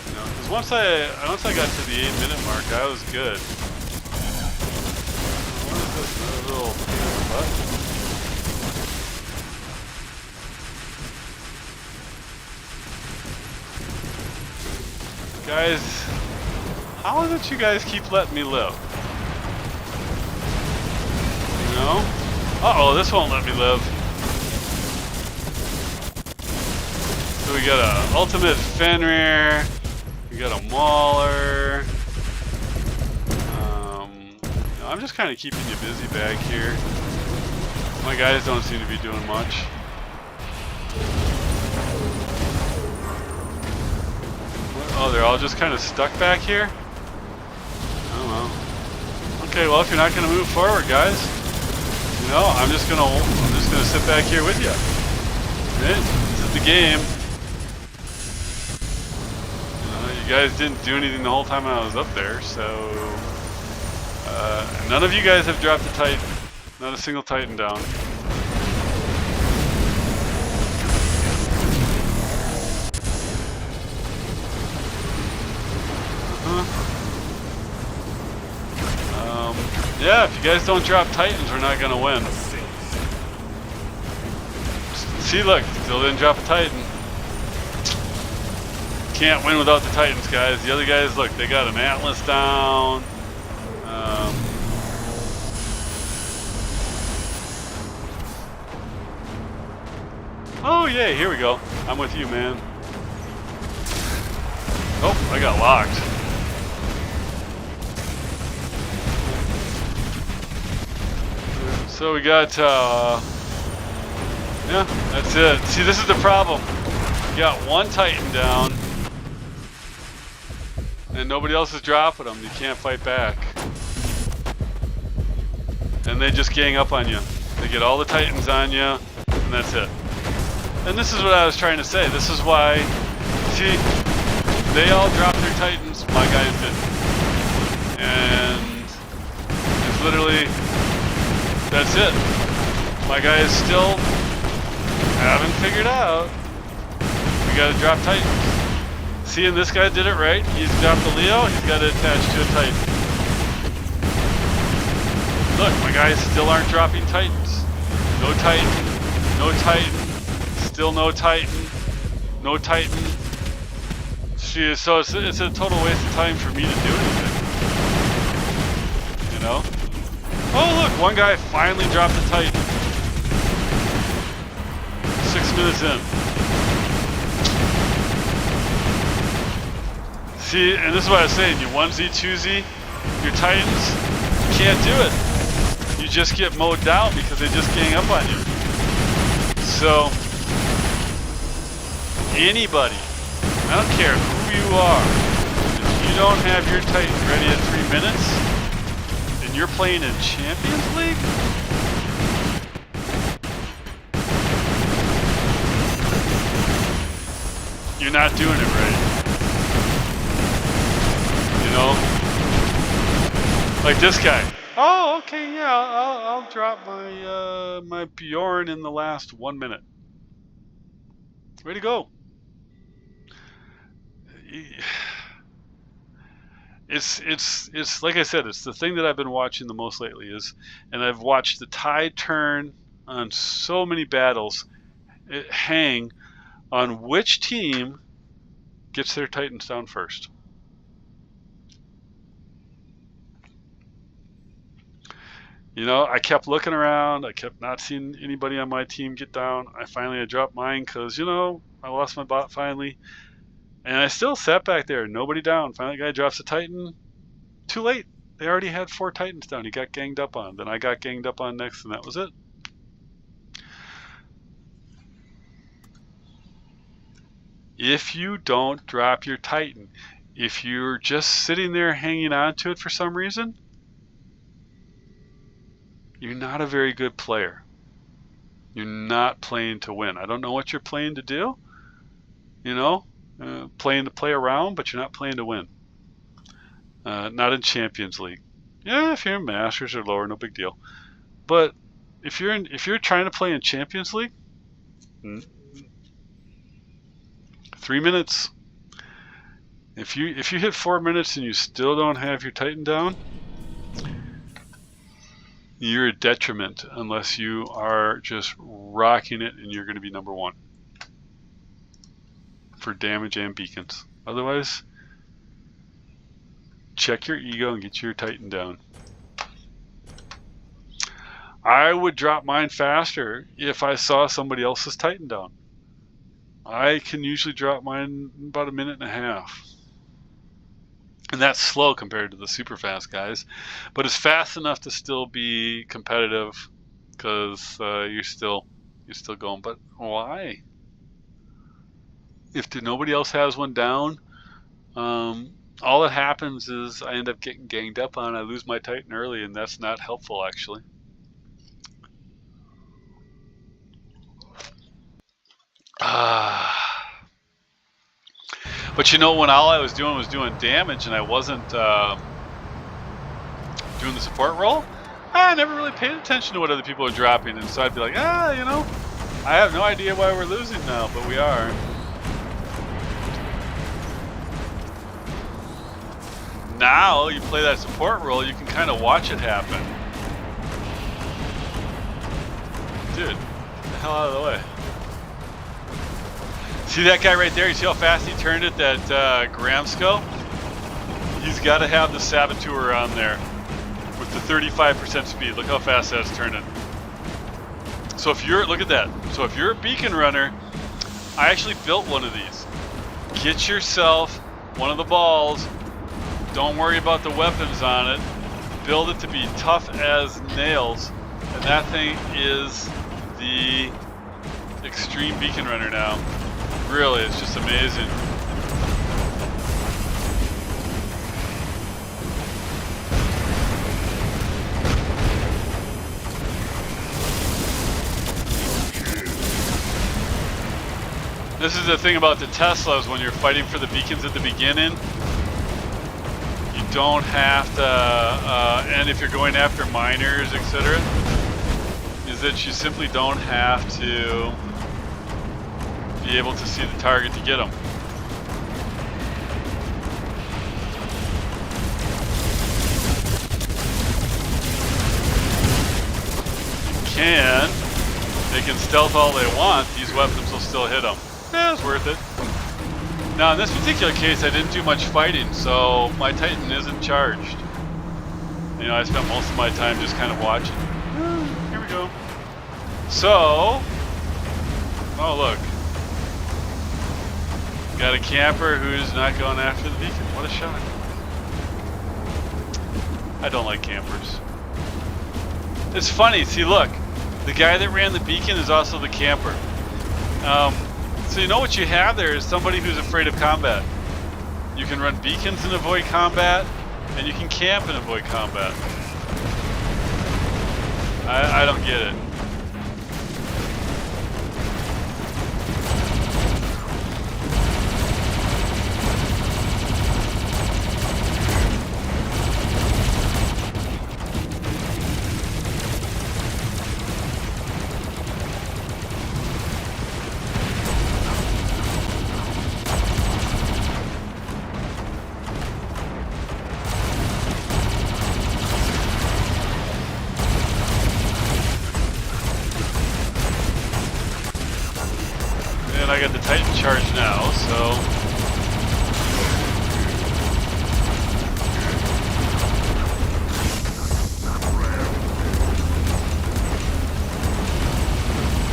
You know, because once I got to the 8-minute mark, I was good. What is this? Another little pain in the butt? Guys, how is it you guys keep letting me live? You know? Uh-oh, this won't let me live. So we got a ultimate Fenrir, we got a Mauler. You know, I'm just kind of keeping you busy back here. My guys don't seem to be doing much. Oh, they're all just kind of stuck back here? Oh well. Okay, well if you're not gonna move forward, guys, you know, I'm just gonna sit back here with you. Right? This is the game. You guys didn't do anything the whole time I was up there, so none of you guys have dropped a Titan. Not a single Titan down. Yeah, if you guys don't drop Titans, we're not gonna win. See, look, still didn't drop a Titan. Can't win without the Titans, guys. The other guys, look, they got an Atlas down. Oh, yeah, here we go. I'm with you, man. Oh, I got locked. So we got, yeah, that's it. See, this is the problem. You got one Titan down, and nobody else is dropping them. You can't fight back. And they just gang up on you. They get all the Titans on you, and that's it. And this is what I was trying to say. This is why, see, they all dropped their Titans, my guys didn't. And it's literally, that's it. My guys still haven't figured out. We gotta drop Titans. See, and this guy did it right. He's dropped the Leo, he's got it attached to a Titan. Look, my guys still aren't dropping Titans. No Titan, no Titan, still no Titan, no Titan. See, so it's a total waste of time for me to do anything. You know? Oh look, one guy finally dropped a Titan. 6 minutes in. See, and this is what I was saying, you onesie, twosie, your Titans, you can't do it. You just get mowed down because they just gang up on you. So, anybody, I don't care who you are, if you don't have your Titan ready at 3 minutes, and you're playing in Champions League, you're not doing it right. You know? Like this guy. Oh, okay, yeah, I'll drop my my Bjorn in the last 1 minute. Way to go. It's like I said, it's the thing that I've been watching the most lately is, and I've watched the tide turn on so many battles, it hang on which team gets their Titans down first. You know, I kept looking around. I kept not seeing anybody on my team get down. I dropped mine because, you know, I lost my bot finally. And I still sat back there. Nobody down. Finally, the guy drops a Titan. Too late. They already had 4 Titans down. He got ganged up on. Then I got ganged up on next, and that was it. If you don't drop your Titan, if you're just sitting there hanging on to it for some reason, you're not a very good player. You're not playing to win. I don't know what you're playing to do. You know, playing to play around, but you're not playing to win. Not in Champions League. Yeah, if you're in Masters or lower, no big deal. But if you're trying to play in Champions League, 3 minutes. If you hit 4 minutes and you still don't have your Titan down, you're a detriment unless you are just rocking it and you're going to be number 1 for damage and beacons. Otherwise, check your ego and get your Titan down. I would drop mine faster if I saw somebody else's Titan down. I can usually drop mine in about 1.5 minutes. And that's slow compared to the super fast guys, but it's fast enough to still be competitive because you're still going. But why? If nobody else has one down, all that happens is I end up getting ganged up on. I lose my Titan early, and that's not helpful actually. But you know, when all I was doing damage and I wasn't doing the support role, I never really paid attention to what other people are dropping, and so I'd be like, you know, I have no idea why we're losing now, but we are. Now you play that support role, you can kind of watch it happen. Dude, get the hell out of the way. See that guy right there? You see how fast he turned it, that Gramsco? He's got to have the Saboteur on there with the 35% speed. Look how fast that's turning. So if you're, look at that. So if you're a beacon runner, I actually built one of these. Get yourself one of the balls. Don't worry about the weapons on it. Build it to be tough as nails. And that thing is the extreme beacon runner now. Really, it's just amazing. This is the thing about the Teslas when you're fighting for the beacons at the beginning. You don't have to, and if you're going after miners, etc., is that you simply don't have to be able to see the target to get them. They can stealth all they want, these weapons will still hit them. Yeah, it's worth it. Now in this particular case I didn't do much fighting, so my Titan isn't charged. You know, I spent most of my time just kind of watching. Here we go. So, oh look. Got a camper who's not going after the beacon. What a shot. I don't like campers. It's funny, see look, the guy that ran the beacon is also the camper. So you know what you have there is somebody who's afraid of combat. You can run beacons and avoid combat, and you can camp and avoid combat. I don't get it. I got the Titan charge now, so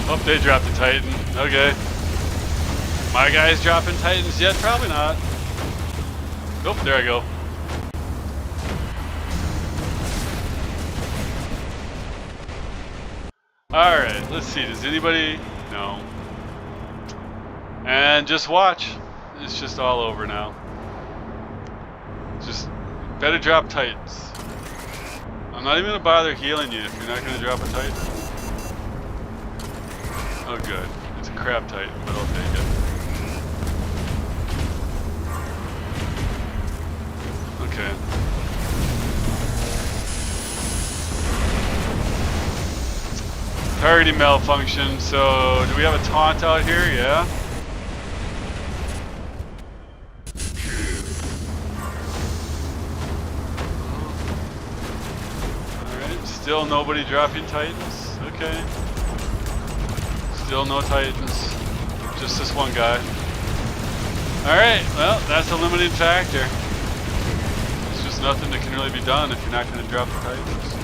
oh, they dropped the Titan. Okay. My guys dropping Titans yet? Probably not. Nope, there I go. Alright, let's see. Does anybody... No. And just watch. It's just all over now. Just better drop Titans. I'm not even going to bother healing you if you're not going to drop a Titan. Oh good. It's a crap Titan, but I'll take it. Okay. Targeting malfunction, so do we have a taunt out here? Yeah. Still nobody dropping Titans? Okay. Still no Titans. Just this one guy. Alright, well, that's a limiting factor. There's just nothing that can really be done if you're not going to drop the Titans.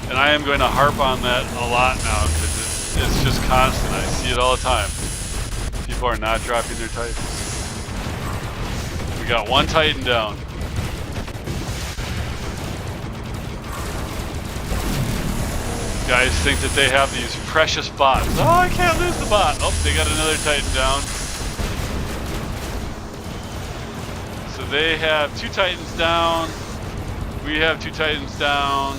And I am going to harp on that a lot now, because it's just constant. I see it all the time. People are not dropping their Titans. We got one Titan down. Guys think that they have these precious bots. Oh, I can't lose the bot. Oh, they got another Titan down. So they have 2 Titans down. We have 2 Titans down.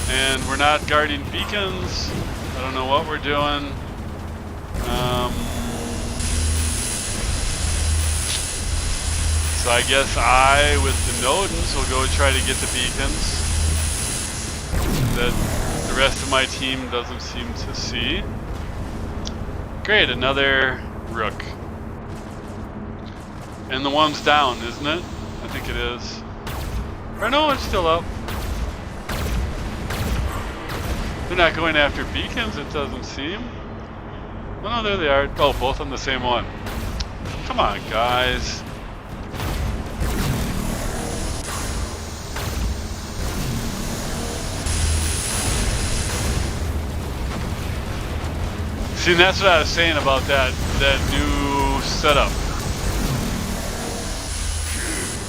And we're not guarding beacons. I don't know what we're doing. So I guess I, with the Nodens, will go try to get the beacons that the rest of my team doesn't seem to see. Great, another Rook. And the one's down, isn't it? I think it is. Or no, it's still up. They're not going after beacons, it doesn't seem. Oh no, there they are. Oh, both on the same one. Come on, guys. See, that's what I was saying about that new setup.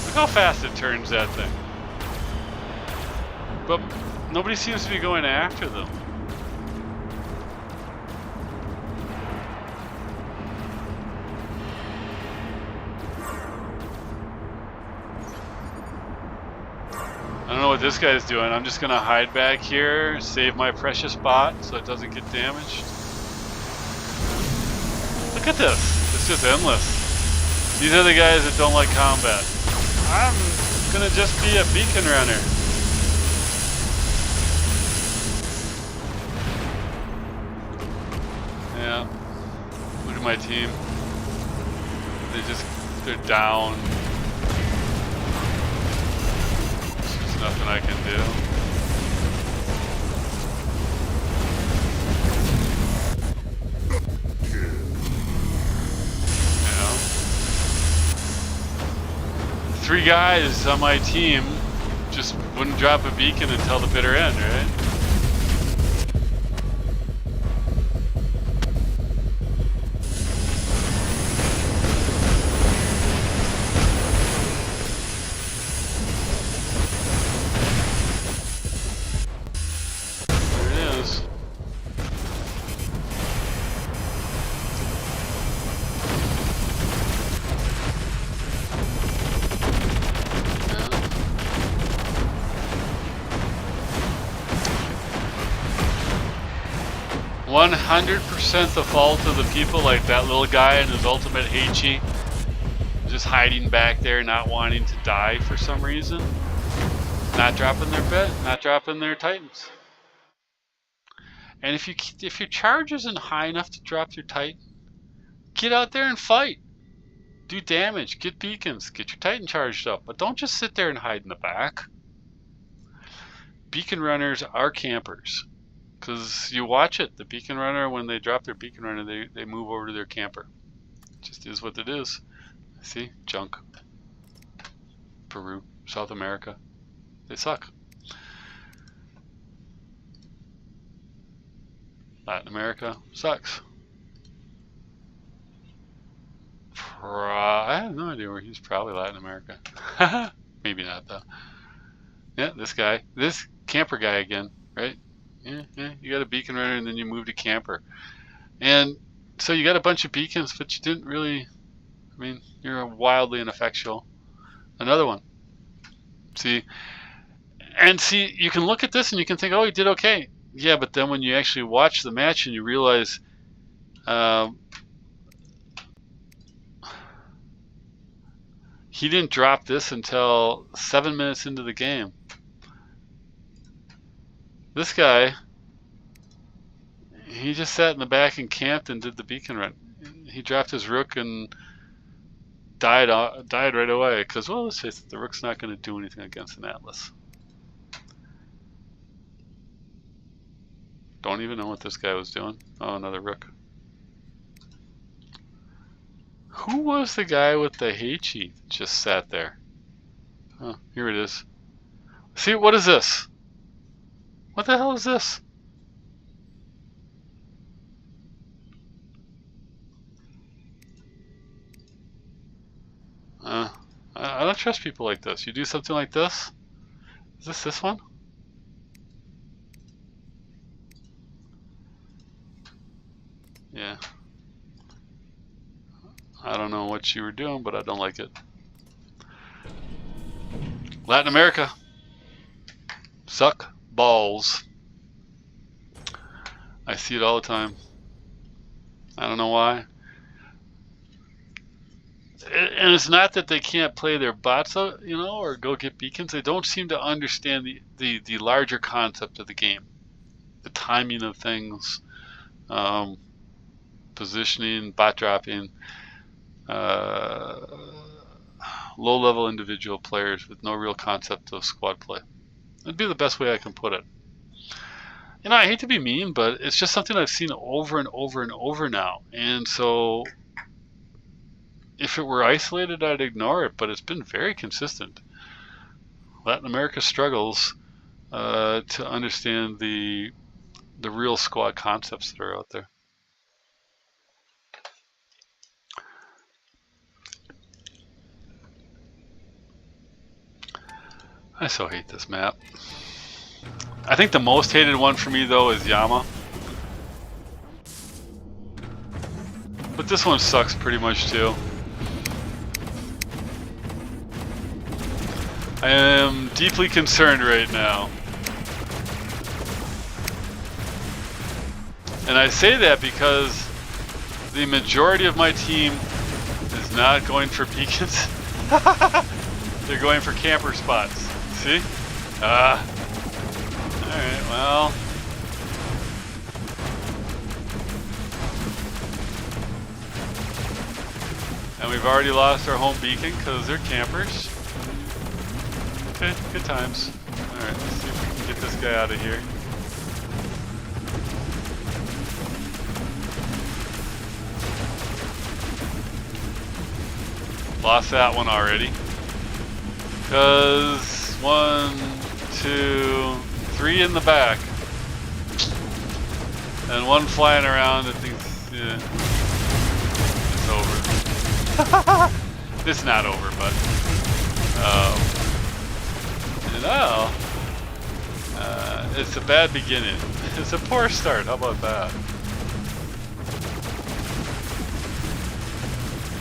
Look how fast it turns that thing. But nobody seems to be going after them. I don't know what this guy's doing. I'm just gonna hide back here, save my precious bot so it doesn't get damaged. Look at this. It's just endless. These are the guys that don't like combat. I'm gonna just be a beacon runner. Yeah. Look at my team. They're down. There's nothing I can do. Three guys on my team just wouldn't drop a beacon until the bitter end, right? There it is. Yeah. 100% the fault of the people like that little guy and his ultimate Heichi. Just hiding back there, not wanting to die for some reason. Not dropping their bet, not dropping their Titans. And if your charge isn't high enough to drop your Titan, get out there and fight. Do damage, get beacons, get your Titan charged up, but don't just sit there and hide in the back. Beacon runners are campers. Because you watch it, the beacon runner, when they drop their beacon runner, they move over to their camper. It just is what it is. See? Junk. Peru, South America. They suck. Latin America sucks. I have no idea where he's. Probably Latin America. Maybe not though. Yeah, this guy. This camper guy again, right? Yeah, you got a beacon runner and then you move to camper. And so you got a bunch of beacons, but you didn't really, I mean, you're wildly ineffectual. Another one. See, you can look at this and you can think, oh, he did okay. Yeah, but then when you actually watch the match and you realize he didn't drop this until 7 minutes into the game. This guy, he just sat in the back and camped and did the beacon run. He dropped his Rook and died right away. Because, well, let's face it, the Rook's not going to do anything against an Atlas. Don't even know what this guy was doing. Oh, another Rook. Who was the guy with the Heichi that just sat there? Oh, here it is. See, what is this? What the hell is this? I don't trust people like this. You do something like this, Is this one? Yeah. I don't know what you were doing, but I don't like it. Latin America. Suck balls. I see it all the time. I don't know why. And it's not that they can't play their bots out, you know, or go get beacons. They don't seem to understand the larger concept of the game. The timing of things, positioning, bot dropping, low-level individual players with no real concept of squad play. That'd be the best way I can put it. You know, I hate to be mean, but it's just something I've seen over and over and over now. And so if it were isolated, I'd ignore it, but it's been very consistent. Latin America struggles to understand the real squad concepts that are out there. I so hate this map. I think the most hated one for me, though, is Yama. But this one sucks pretty much, too. I am deeply concerned right now. And I say that because the majority of my team is not going for beacons. They're going for camper spots. See? Alright, well. And we've already lost our home beacon because they're campers. Okay, good times. Alright, let's see if we can get this guy out of here. Lost that one already. Because 1, 2, 3 in the back. And one flying around, I think, yeah, it's over. It's not over, but you know, it's a bad beginning. It's a poor start. How about that?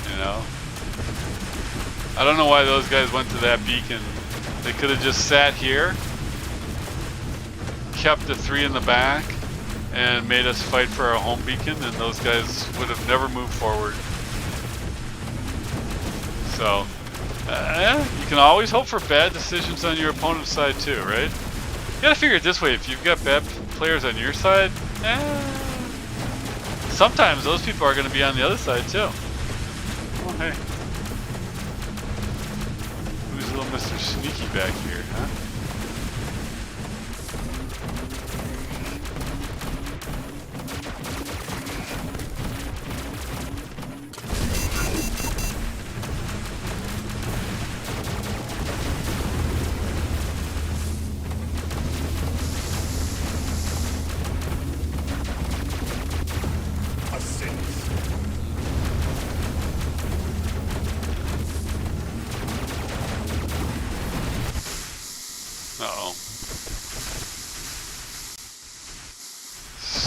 You know, I don't know why those guys went to that beacon. They could have just sat here, kept the 3 in the back, and made us fight for our home beacon, and those guys would have never moved forward. So, you can always hope for bad decisions on your opponent's side too, right? You gotta figure it this way, if you've got bad players on your side, sometimes those people are gonna be on the other side too. Oh, hey. Who's little Mr. Sneaky back here, huh?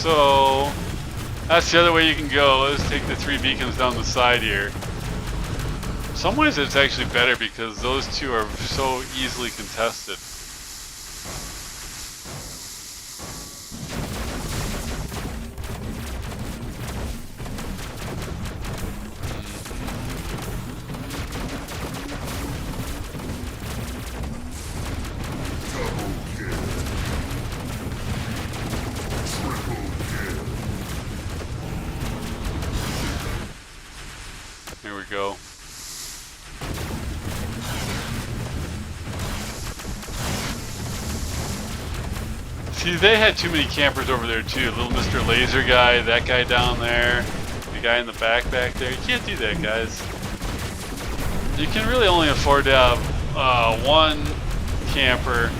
So that's the other way you can go. Let's take the 3 beacons down the side here. In some ways it's actually better because those 2 are so easily contested. Here we go. See, they had too many campers over there too. Little Mr. Laser guy, that guy down there, the guy in the back there. You can't do that, guys. You can really only afford to have 1 camper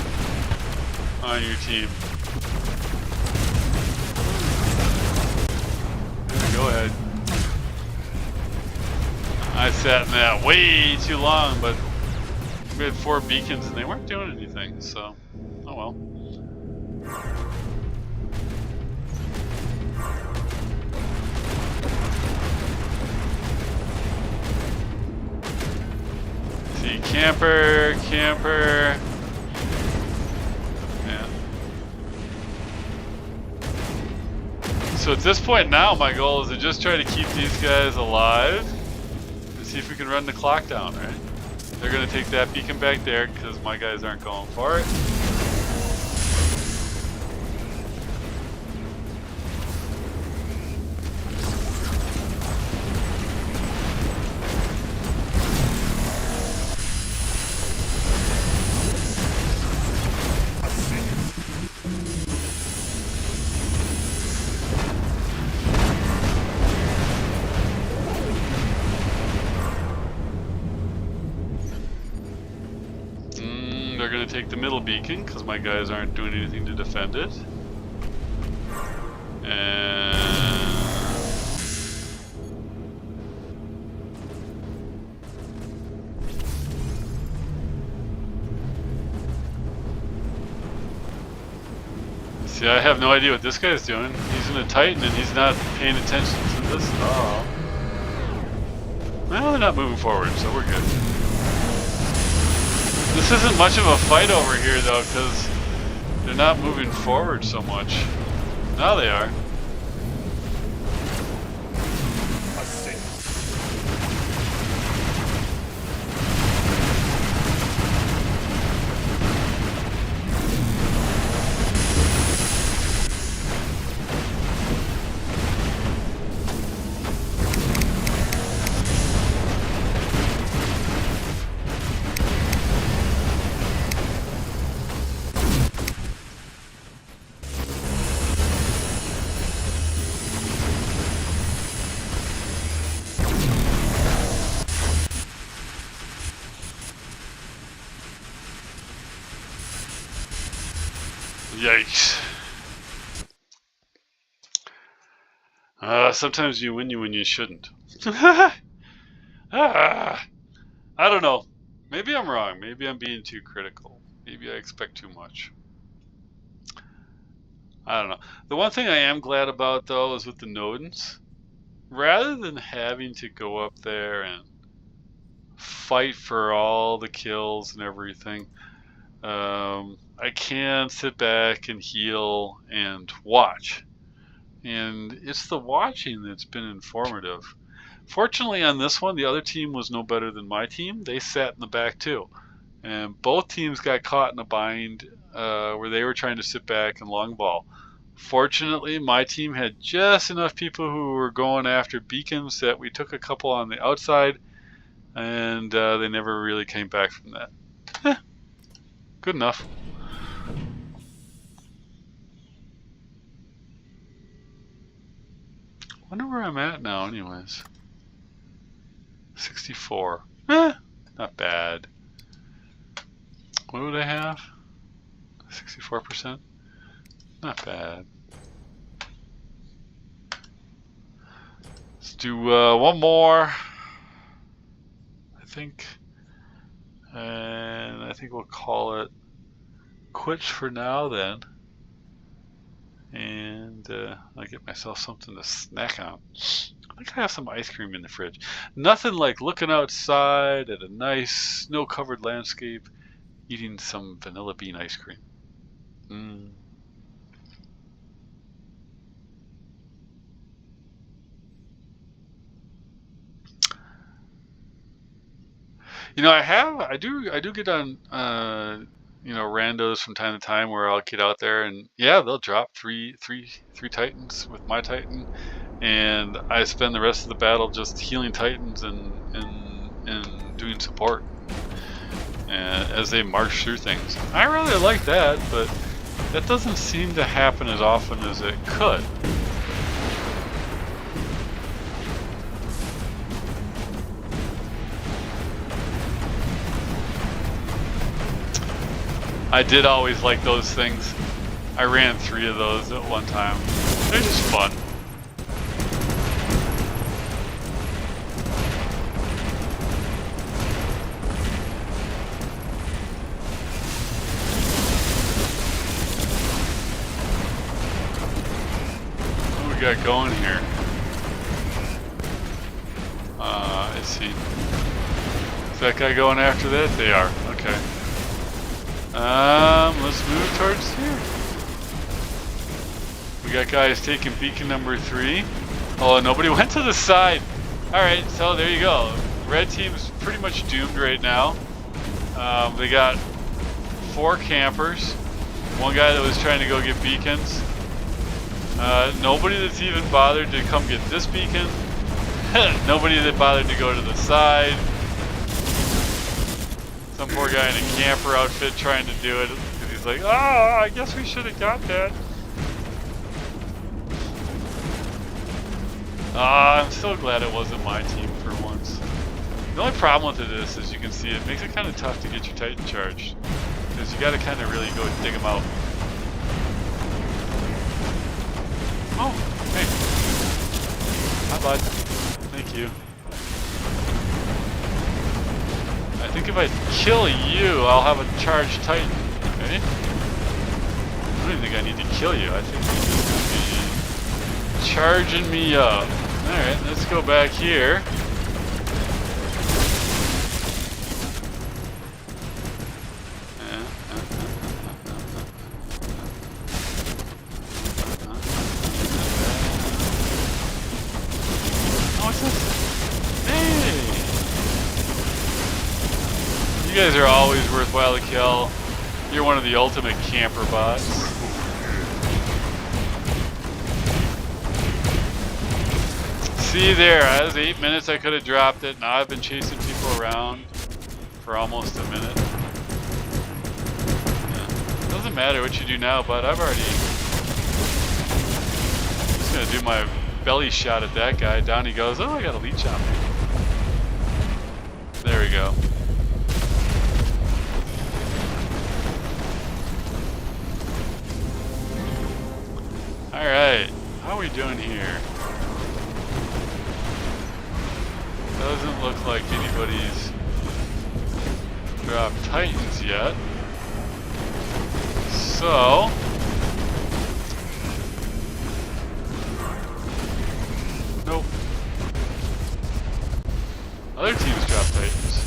on your team. Go ahead. I sat in that way too long, but We had 4 beacons and they weren't doing anything, so oh well. See, camper. Yeah. So at this point now, my goal is to just try to keep these guys alive and see if we can run the clock down, right? They're going to take that beacon back there because my guys aren't going for it. They're going to take the middle beacon because my guys aren't doing anything to defend it. And see, I have no idea what this guy's doing. He's in a Titan and he's not paying attention to this at all. Well, they're not moving forward, so we're good. This isn't much of a fight over here though, because they're not moving forward so much. Now they are. Yikes. Sometimes you win when you shouldn't. I don't know. Maybe I'm wrong. Maybe I'm being too critical. Maybe I expect too much. I don't know. The one thing I am glad about, though, is with the Nodens. Rather than having to go up there and fight for all the kills and everything, I can sit back and heal and watch. And it's the watching that's been informative. Fortunately on this one, the other team was no better than my team. They sat in the back too. And both teams got caught in a bind where they were trying to sit back and long ball. Fortunately, my team had just enough people who were going after beacons that we took a couple on the outside, and they never really came back from that. Good enough. Wonder where I'm at now anyways. 64. Not bad. What would I have? 64%? Not bad. Let's do one more, I think. And I think we'll call it quits for now then. And I'll get myself something to snack on. I think I have some ice cream in the fridge. Nothing like looking outside at a nice snow-covered landscape, eating some vanilla bean ice cream. You know, I do get on you know, randos from time to time where I'll get out there and yeah, they'll drop three Titans with my Titan, and I spend the rest of the battle just healing Titans and doing support as they march through things. I really like that, but that doesn't seem to happen as often as it could. I did always like those things. I ran 3 of those at one time. They're just fun. got going here? Let's see. Is that guy going after that? They are. Okay. Let's move towards here. We got guys taking beacon number 3. Oh, nobody went to the side. Alright, so there you go. Red team's pretty much doomed right now. They got 4 campers. One guy that was trying to go get beacons. Nobody that's even bothered to come get this beacon. Nobody that bothered to go to the side. Some poor guy in a camper outfit trying to do it. He's like, oh, I guess we should have got that. I'm so glad it wasn't my team for once. The only problem with it is, as you can see, it makes it kind of tough to get your Titan charged. Because you got to kind of really go dig them out. Oh, hey. Hi, bud. Thank you. I think if I kill you, I'll have a charged Titan. Okay? I don't even think I need to kill you. I think you're just going to be charging me up. Alright, let's go back here. You guys are always worthwhile to kill. You're one of the ultimate camper bots. See there, I was 8 minutes, I could have dropped it. Now I've been chasing people around for almost a minute. Yeah. Doesn't matter what you do now, but I've already... I'm just gonna do my belly shot at that guy. Down he goes. Oh, I got a leech on me. There we go. Alright, how are we doing here? Doesn't look like anybody's dropped Titans yet. So... nope. Other teams dropped Titans.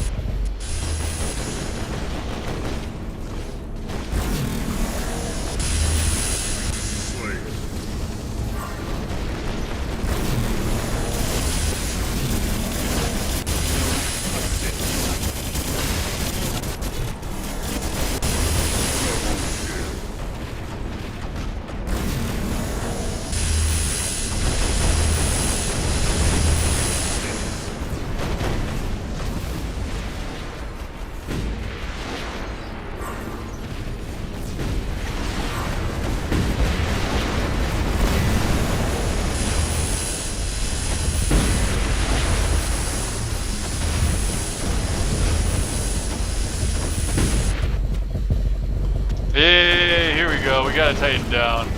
Hey, here we go. We gotta tighten down.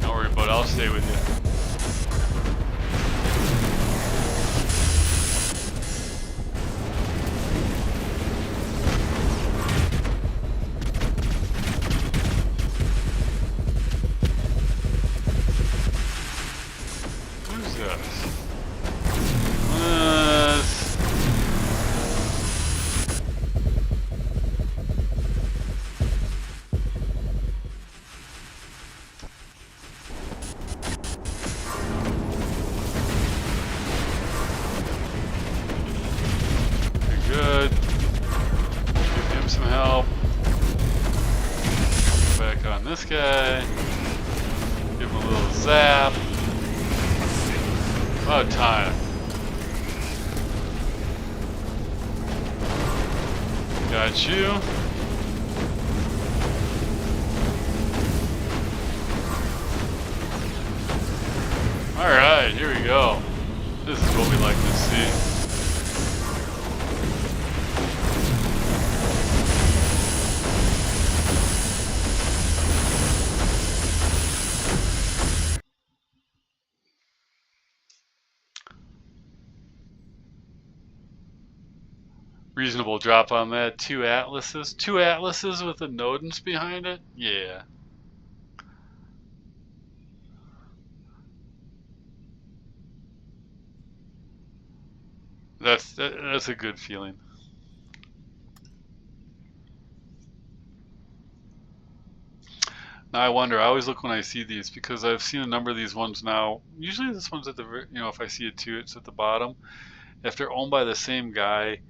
Don't worry about it. I'll stay with you. Who's this? Good. Give him some help. Back on this guy. Give him a little zap. About time. Got you. Alright, here we go. This is what we like to see. reasonable drop on that. 2 Atlases. 2 Atlases with a Nodens behind it? Yeah. That's a good feeling. Now I wonder, I always look when I see these because I've seen a number of these ones now. Usually this one's at the, you know, if I see it too, it's at the bottom. If they're owned by the same guy,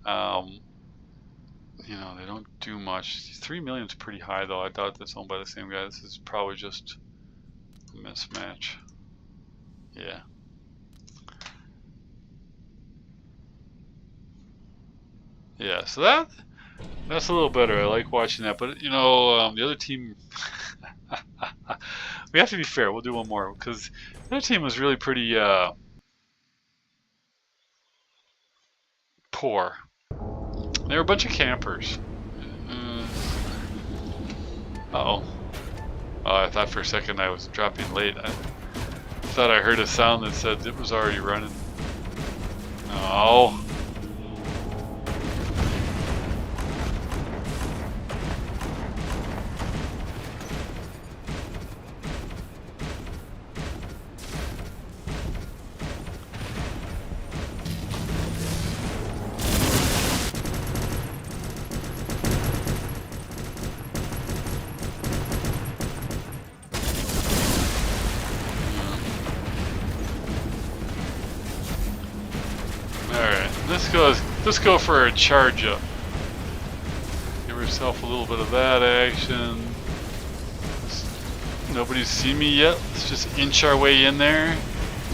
you know, they don't do much. 3 million is pretty high though. I doubt that's owned by the same guy. This is probably just a mismatch. Yeah. Yeah, so that's a little better. I like watching that. But, you know, the other team, we have to be fair. We'll do one more because the other team was really pretty poor. They were a bunch of campers. Uh-oh. Oh, I thought for a second I was dropping late. I thought I heard a sound that said it was already running. Oh. Let's go for a charge up. Give herself a little bit of that action. Nobody's seen me yet. Let's just inch our way in there.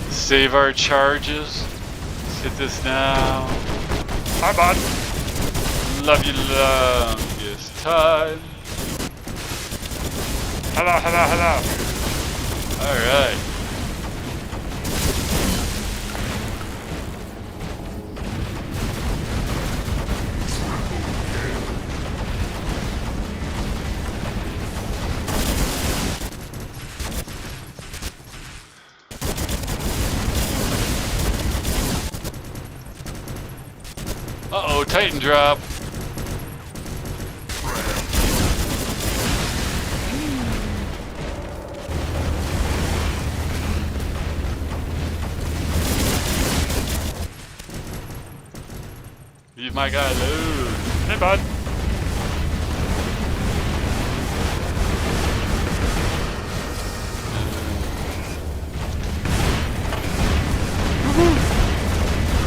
Save our charges. Let's hit this now. Hi, bud. Love you, longest time. Hello, hello, hello. Alright. Uh-oh, Titan drop. Leave my guy alone. Hey, bud.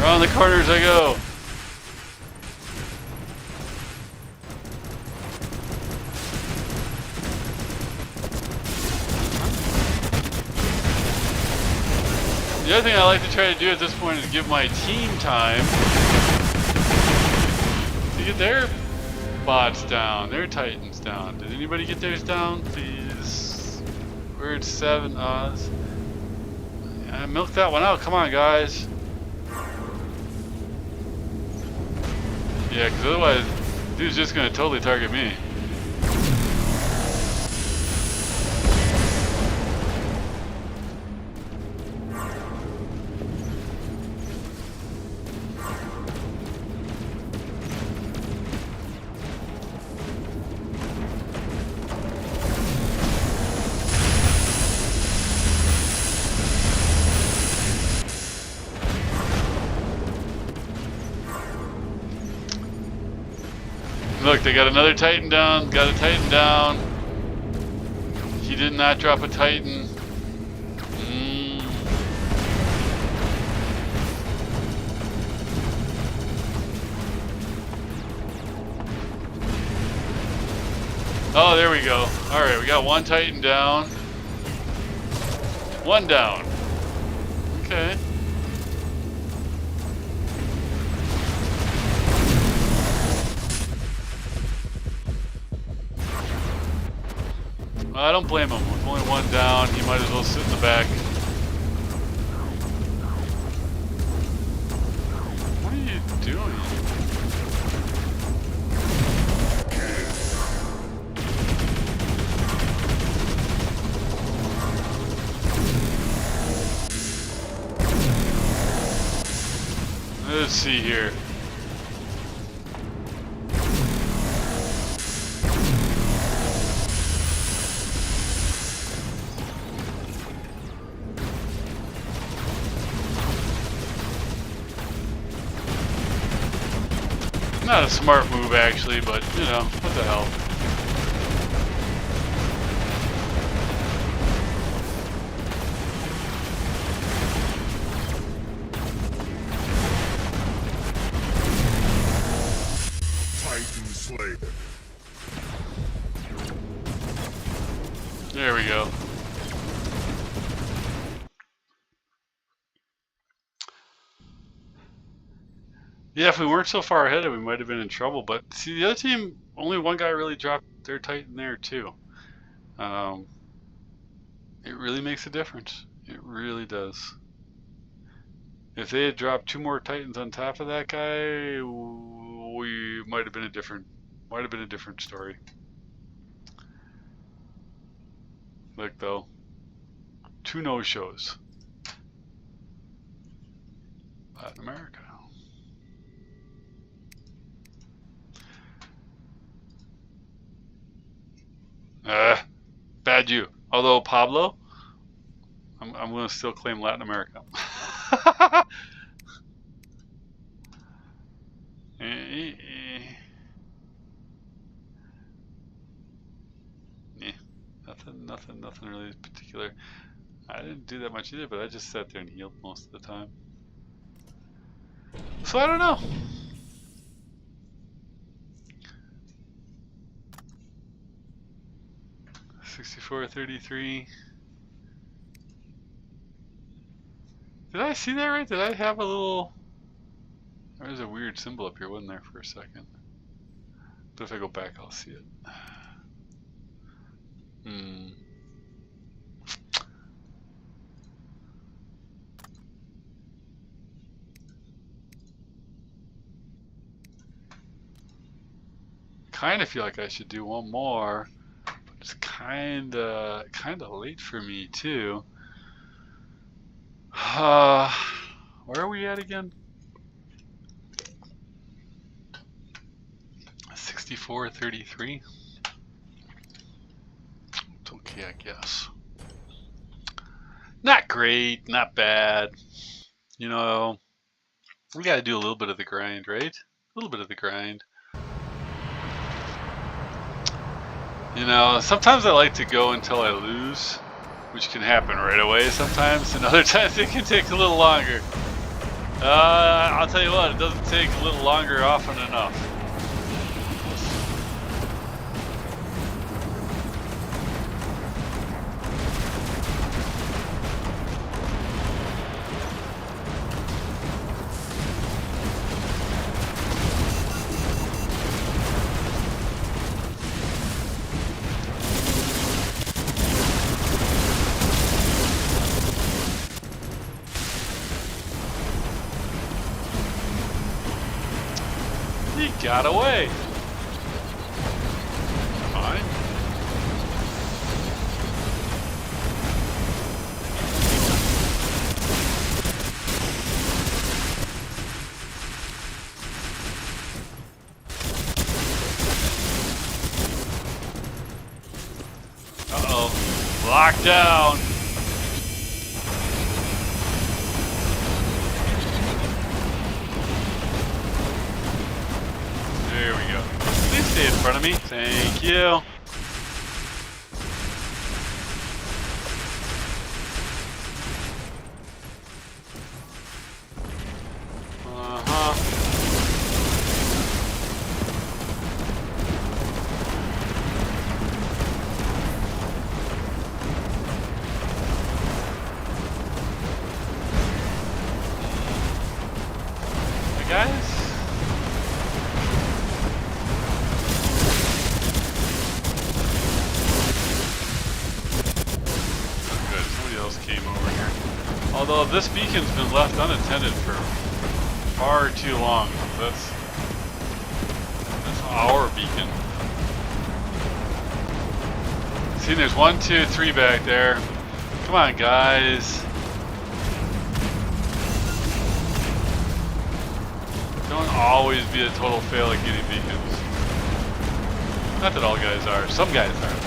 Around the corners I go. The other thing I like to try to do at this point is give my team time to get their bots down, their titans down. Did anybody get theirs down? Please. We're at 7 odds. I milked that one out. Come on, guys. Yeah, because otherwise, dude's just going to totally target me. Look, they got another Titan down, got a Titan down. He did not drop a Titan. Oh, there we go. Alright, we got one Titan down. One down. Okay. I don't blame him. With only one down, he might as well sit in the back. What are you doing? Let's see here. Not a smart move, actually, but, you know, what the hell. Titan Slayer. There we go. Yeah, if we weren't so far ahead, we might have been in trouble. But see, the other team, only one guy really dropped their Titan there too. It really makes a difference. It really does. If they had dropped 2 more Titans on top of that guy, we might have been a different story. Look though, 2 no-shows. Latin America. Bad you. Although Pablo, I'm going to still claim Latin America. Nothing really particular. I didn't do that much either, but I just sat there and healed most of the time. So I don't know. $64.33. Did I see that right? Did I have a little... There's a weird symbol up here, wasn't there, for a second? But if I go back, I'll see it. Kind of feel like I should do one more, but it's kind of late for me too. Where are we at again? 64.33. It's okay, I guess. Not great, not bad. You know, we got to do a little bit of the grind, right? A little bit of the grind. You know, sometimes I like to go until I lose, which can happen right away sometimes, and other times it can take a little longer. I'll tell you what, it doesn't take a little longer often enough. He got away. Fine. Uh-oh. Locked down. There we go. Please stay in front of me. Thank you. Hey guys. Although this beacon's been left unattended for far too long. That's our beacon. See, there's 1, 2, 3 back there. Come on, guys. Don't always be a total fail at getting beacons. Not that all guys are. Some guys are.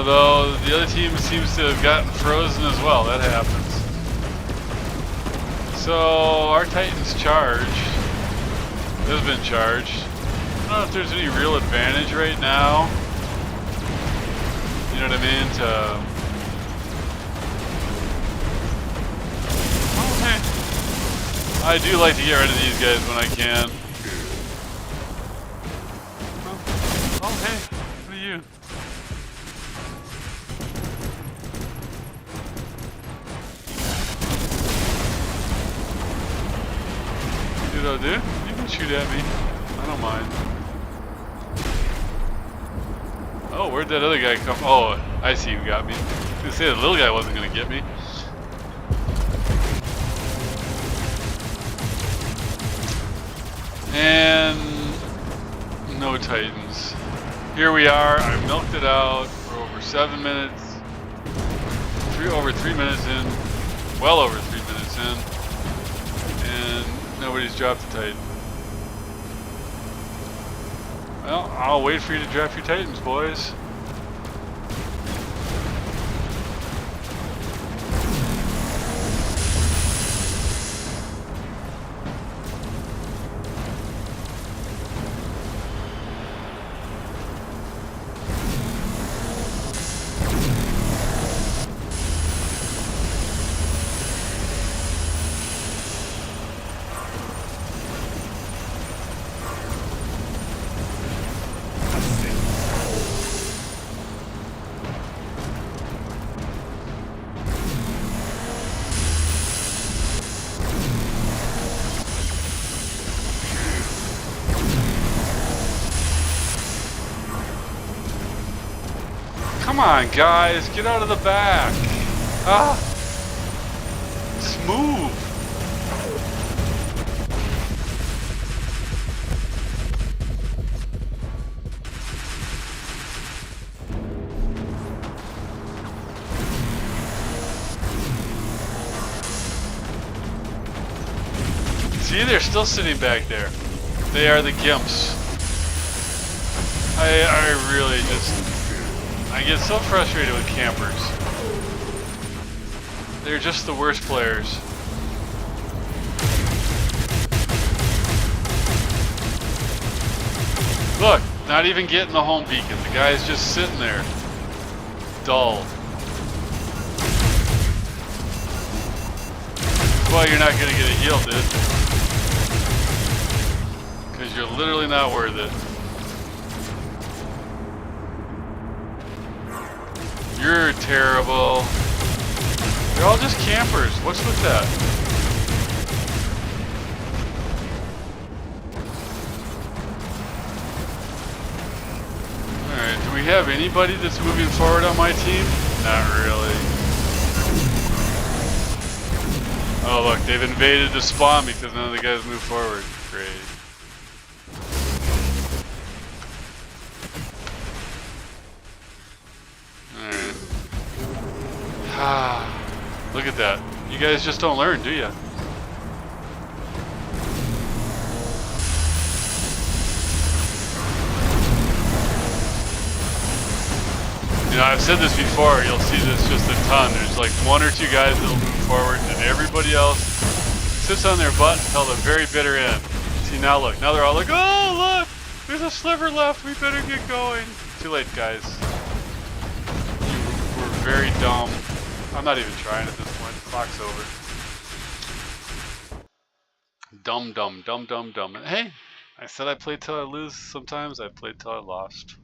Though the other team seems to have gotten frozen as well. That happens. So our Titan's charged. Has been charged. I don't know if there's any real advantage right now. You know what I mean? Okay. I do like to get rid of these guys when I can. Oh hey, what are you? Do? You can shoot at me. I don't mind. Oh, where'd that other guy come? Oh, I see who got me. I was gonna say the little guy wasn't gonna get me. And no Titans. Here we are. I milked it out for over 7 minutes. Over 3 minutes in. Well over 3 minutes in. And nobody's dropped a Titan. Well, I'll wait for you to drop your Titans, boys. Come on, guys, get out of the back. Ah, just move. See, they're still sitting back there. They are the gimps. I really just... I get so frustrated with campers. They're just the worst players. Look, not even getting the home beacon. The guy's just sitting there. Dull. Well, you're not going to get a heal, dude. Because you're literally not worth it. You're terrible. They're all just campers. What's with that? Alright, do we have anybody that's moving forward on my team? Not really. Oh look, they've invaded the spawn because none of the guys move forward. Great. Look at that. You guys just don't learn, do you? You know, I've said this before, you'll see this just a ton. There's like 1 or 2 guys that'll move forward and everybody else sits on their butt until the very bitter end. See, now look. Now they're all like, oh, look! There's a sliver left. We better get going. Too late, guys. You were very dumb. I'm not even trying at this point. The clock's over. Dumb, dumb, dumb, dumb, dumb. And hey, I said I played till I lose. Sometimes I played till I lost.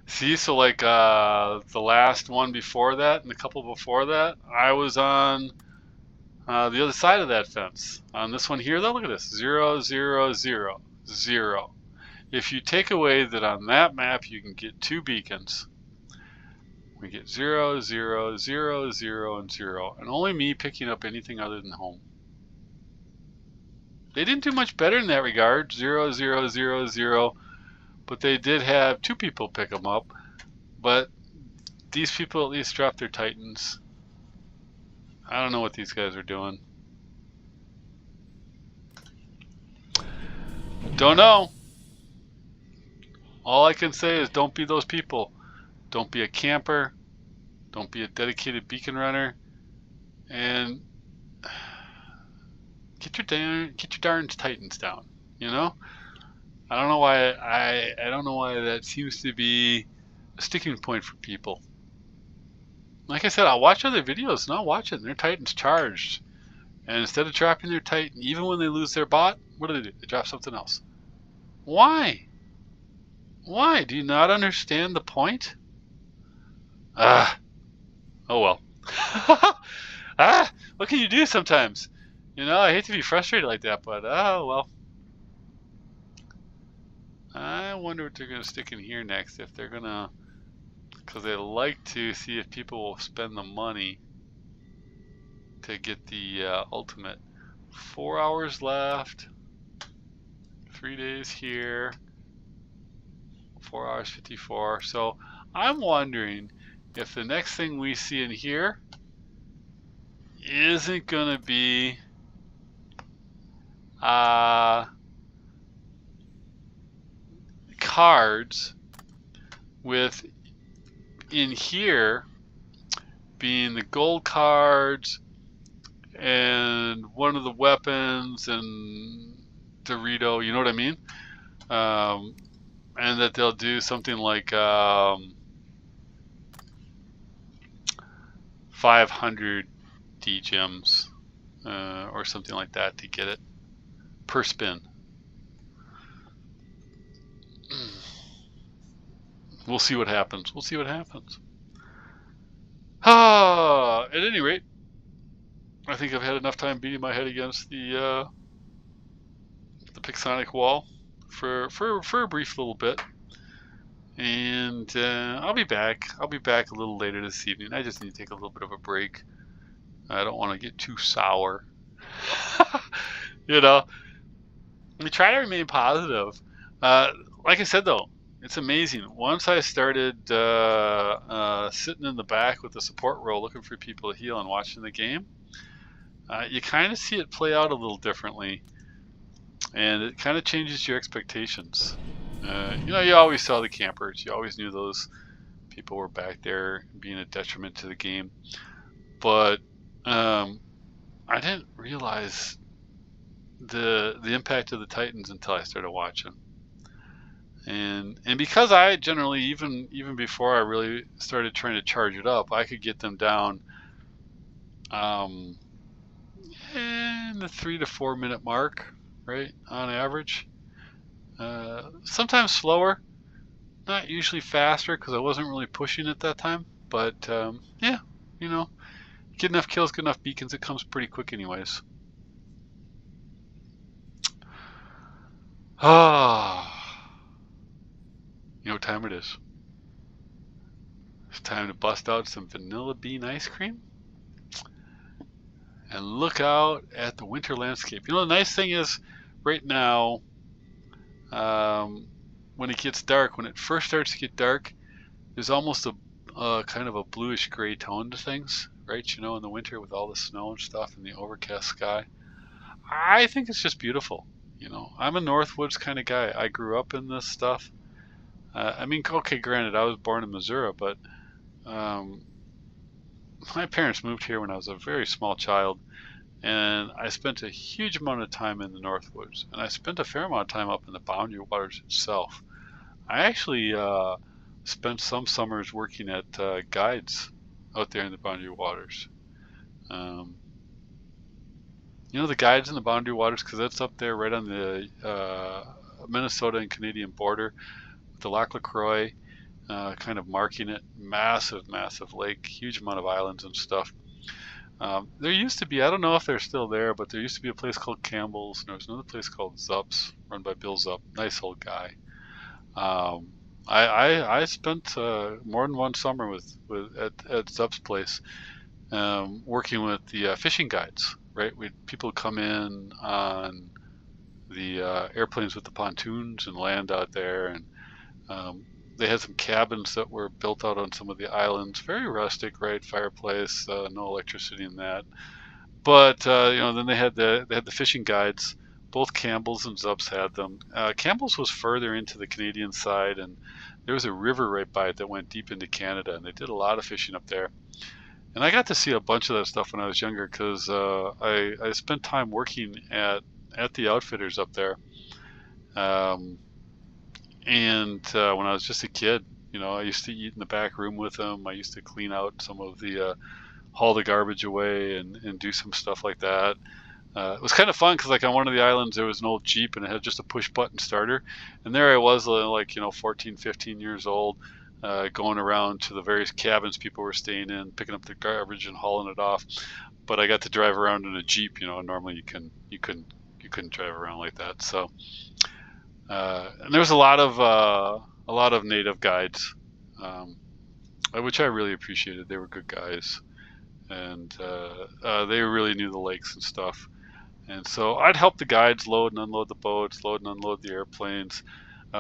See, so like the last one before that and the couple before that, I was on the other side of that fence. On this one here, though, look at this. 0, 0, 0, 0. If you take away that on that map you can get 2 beacons, we get 0, 0, 0, 0, and 0. And only me picking up anything other than home. They didn't do much better in that regard. 0, 0, 0, 0. But they did have 2 people pick them up. But these people at least dropped their Titans. I don't know what these guys are doing. Don't know. All I can say is don't be those people. Don't be a camper. Don't be a dedicated beacon runner. And get your darn Titans down. You know? I don't know why I don't know why that seems to be a sticking point for people. Like I said, I'll watch other videos and I'll watch it. And their Titans charged. And instead of dropping their Titan, even when they lose their bot, what do? They drop something else. Why? Why? Do you not understand the point? Oh well. What can you do sometimes? You know, I hate to be frustrated like that, but oh well. I wonder what they're going to stick in here next. If they're going to, because they like to see if people will spend the money to get the ultimate. 4 hours left. 3 days here. 4 hours 54. So I'm wondering if the next thing we see in here isn't going to be cards with in here being the gold cards and one of the weapons and Dorito, you know what I mean? And that they'll do something like 500 D gems or something like that to get it per spin. We'll see what happens. We'll see what happens. At any rate, I think I've had enough time beating my head against the Pixonic wall for a brief little bit. And I'll be back. I'll be back a little later this evening. I just need to take a little bit of a break. I don't want to get too sour. You know, we try to remain positive. Like I said, though, it's amazing. Once I started sitting in the back with the support role looking for people to heal and watching the game, you kind of see it play out a little differently. And it kind of changes your expectations. You know, you always saw the campers. You always knew those people were back there being a detriment to the game. But I didn't realize the impact of the Titans until I started watching. And because I generally, even before I really started trying to charge it up, I could get them down in the 3 to 4 minute mark, right, on average. Sometimes slower, not usually faster because I wasn't really pushing at that time. But yeah, you know, get enough kills, get enough beacons, it comes pretty quick anyways. You know what time it is? It's time to bust out some vanilla bean ice cream and look out at the winter landscape. You know, the nice thing is right now, when it gets dark, when it first starts to get dark, there's almost a kind of a bluish gray tone to things, right? You know, in the winter with all the snow and stuff and the overcast sky. I think it's just beautiful. You know, I'm a Northwoods kind of guy. I grew up in this stuff. I mean, okay, granted, I was born in Missouri, but my parents moved here when I was a very small child, and I spent a huge amount of time in the Northwoods, and I spent a fair amount of time up in the Boundary Waters itself. I actually spent some summers working at guides out there in the Boundary Waters. You know, the guides in the Boundary Waters, because that's up there right on the Minnesota and Canadian border, the Lac LaCroix kind of marking it. Massive lake, huge amount of islands and stuff. There used to be, I don't know if they're still there, but there used to be a place called Campbell's, and there was another place called Zupp's, run by Bill Zupp. Nice old guy. I spent more than one summer at Zupp's place working with the fishing guides, right? People come in on the airplanes with the pontoons and land out there, and they had some cabins that were built out on some of the islands, very rustic, right? Fireplace, no electricity in that. But you know, then they had the fishing guides Both Campbell's and Zup's had them. Campbell's was further into the Canadian side, and there was a river right by it that went deep into Canada, and they did a lot of fishing up there. And I got to see a bunch of that stuff when I was younger because I spent time working at the outfitters up there. And when I was just a kid, I used to eat in the back room with them. I used to clean out some of the, haul the garbage away and do some stuff like that. It was kind of fun because like on one of the islands there was an old Jeep and it had just a push button starter, and there I was like 14, 15 years old, going around to the various cabins people were staying in, picking up the garbage and hauling it off. But I got to drive around in a Jeep. Normally you couldn't drive around like that. So and there was a lot of native guides, which I really appreciated. They were good guys, and they really knew the lakes and stuff. And so I'd help the guides load and unload the boats, load and unload the airplanes.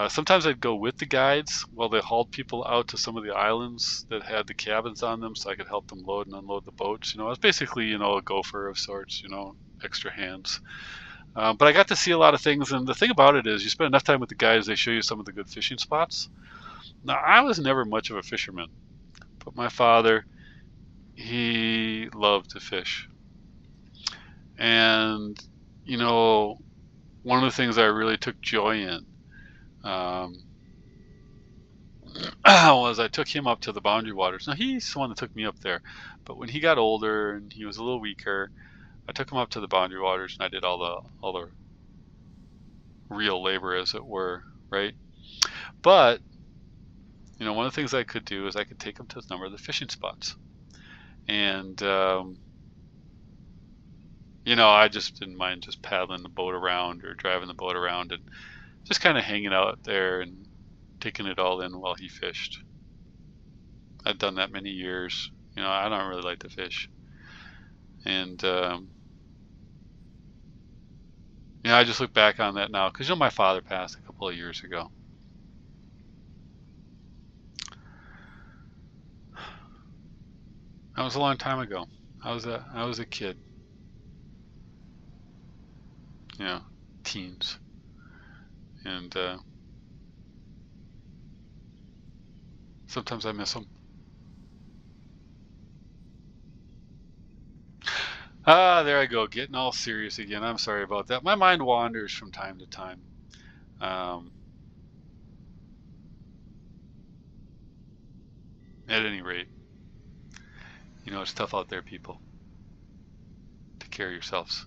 Sometimes I'd go with the guides while they hauled people out to some of the islands that had the cabins on them, so I could help them load and unload the boats. I was basically, a gopher of sorts, extra hands. But I got to see a lot of things, and the thing about it is you spend enough time with the guys, they show you some of the good fishing spots. Now, I was never much of a fisherman, but my father, he loved to fish. And, one of the things I really took joy in was I took him up to the Boundary Waters. Now, he's the one that took me up there, but when he got older and he was a little weaker, I took him up to the Boundary Waters and I did all the real labor, as it were, right? But, one of the things I could do is I could take him to a number of the fishing spots. And, I just didn't mind just paddling the boat around or driving the boat around and just kind of hanging out there and taking it all in while he fished. I've done that many years. I don't really like to fish. And, I just look back on that now because, my father passed a couple of years ago. That was a long time ago. I was a kid. Teens. And sometimes I miss them. There I go, getting all serious again. I'm sorry about that. My mind wanders from time to time. At any rate, it's tough out there, people. Take care of yourselves.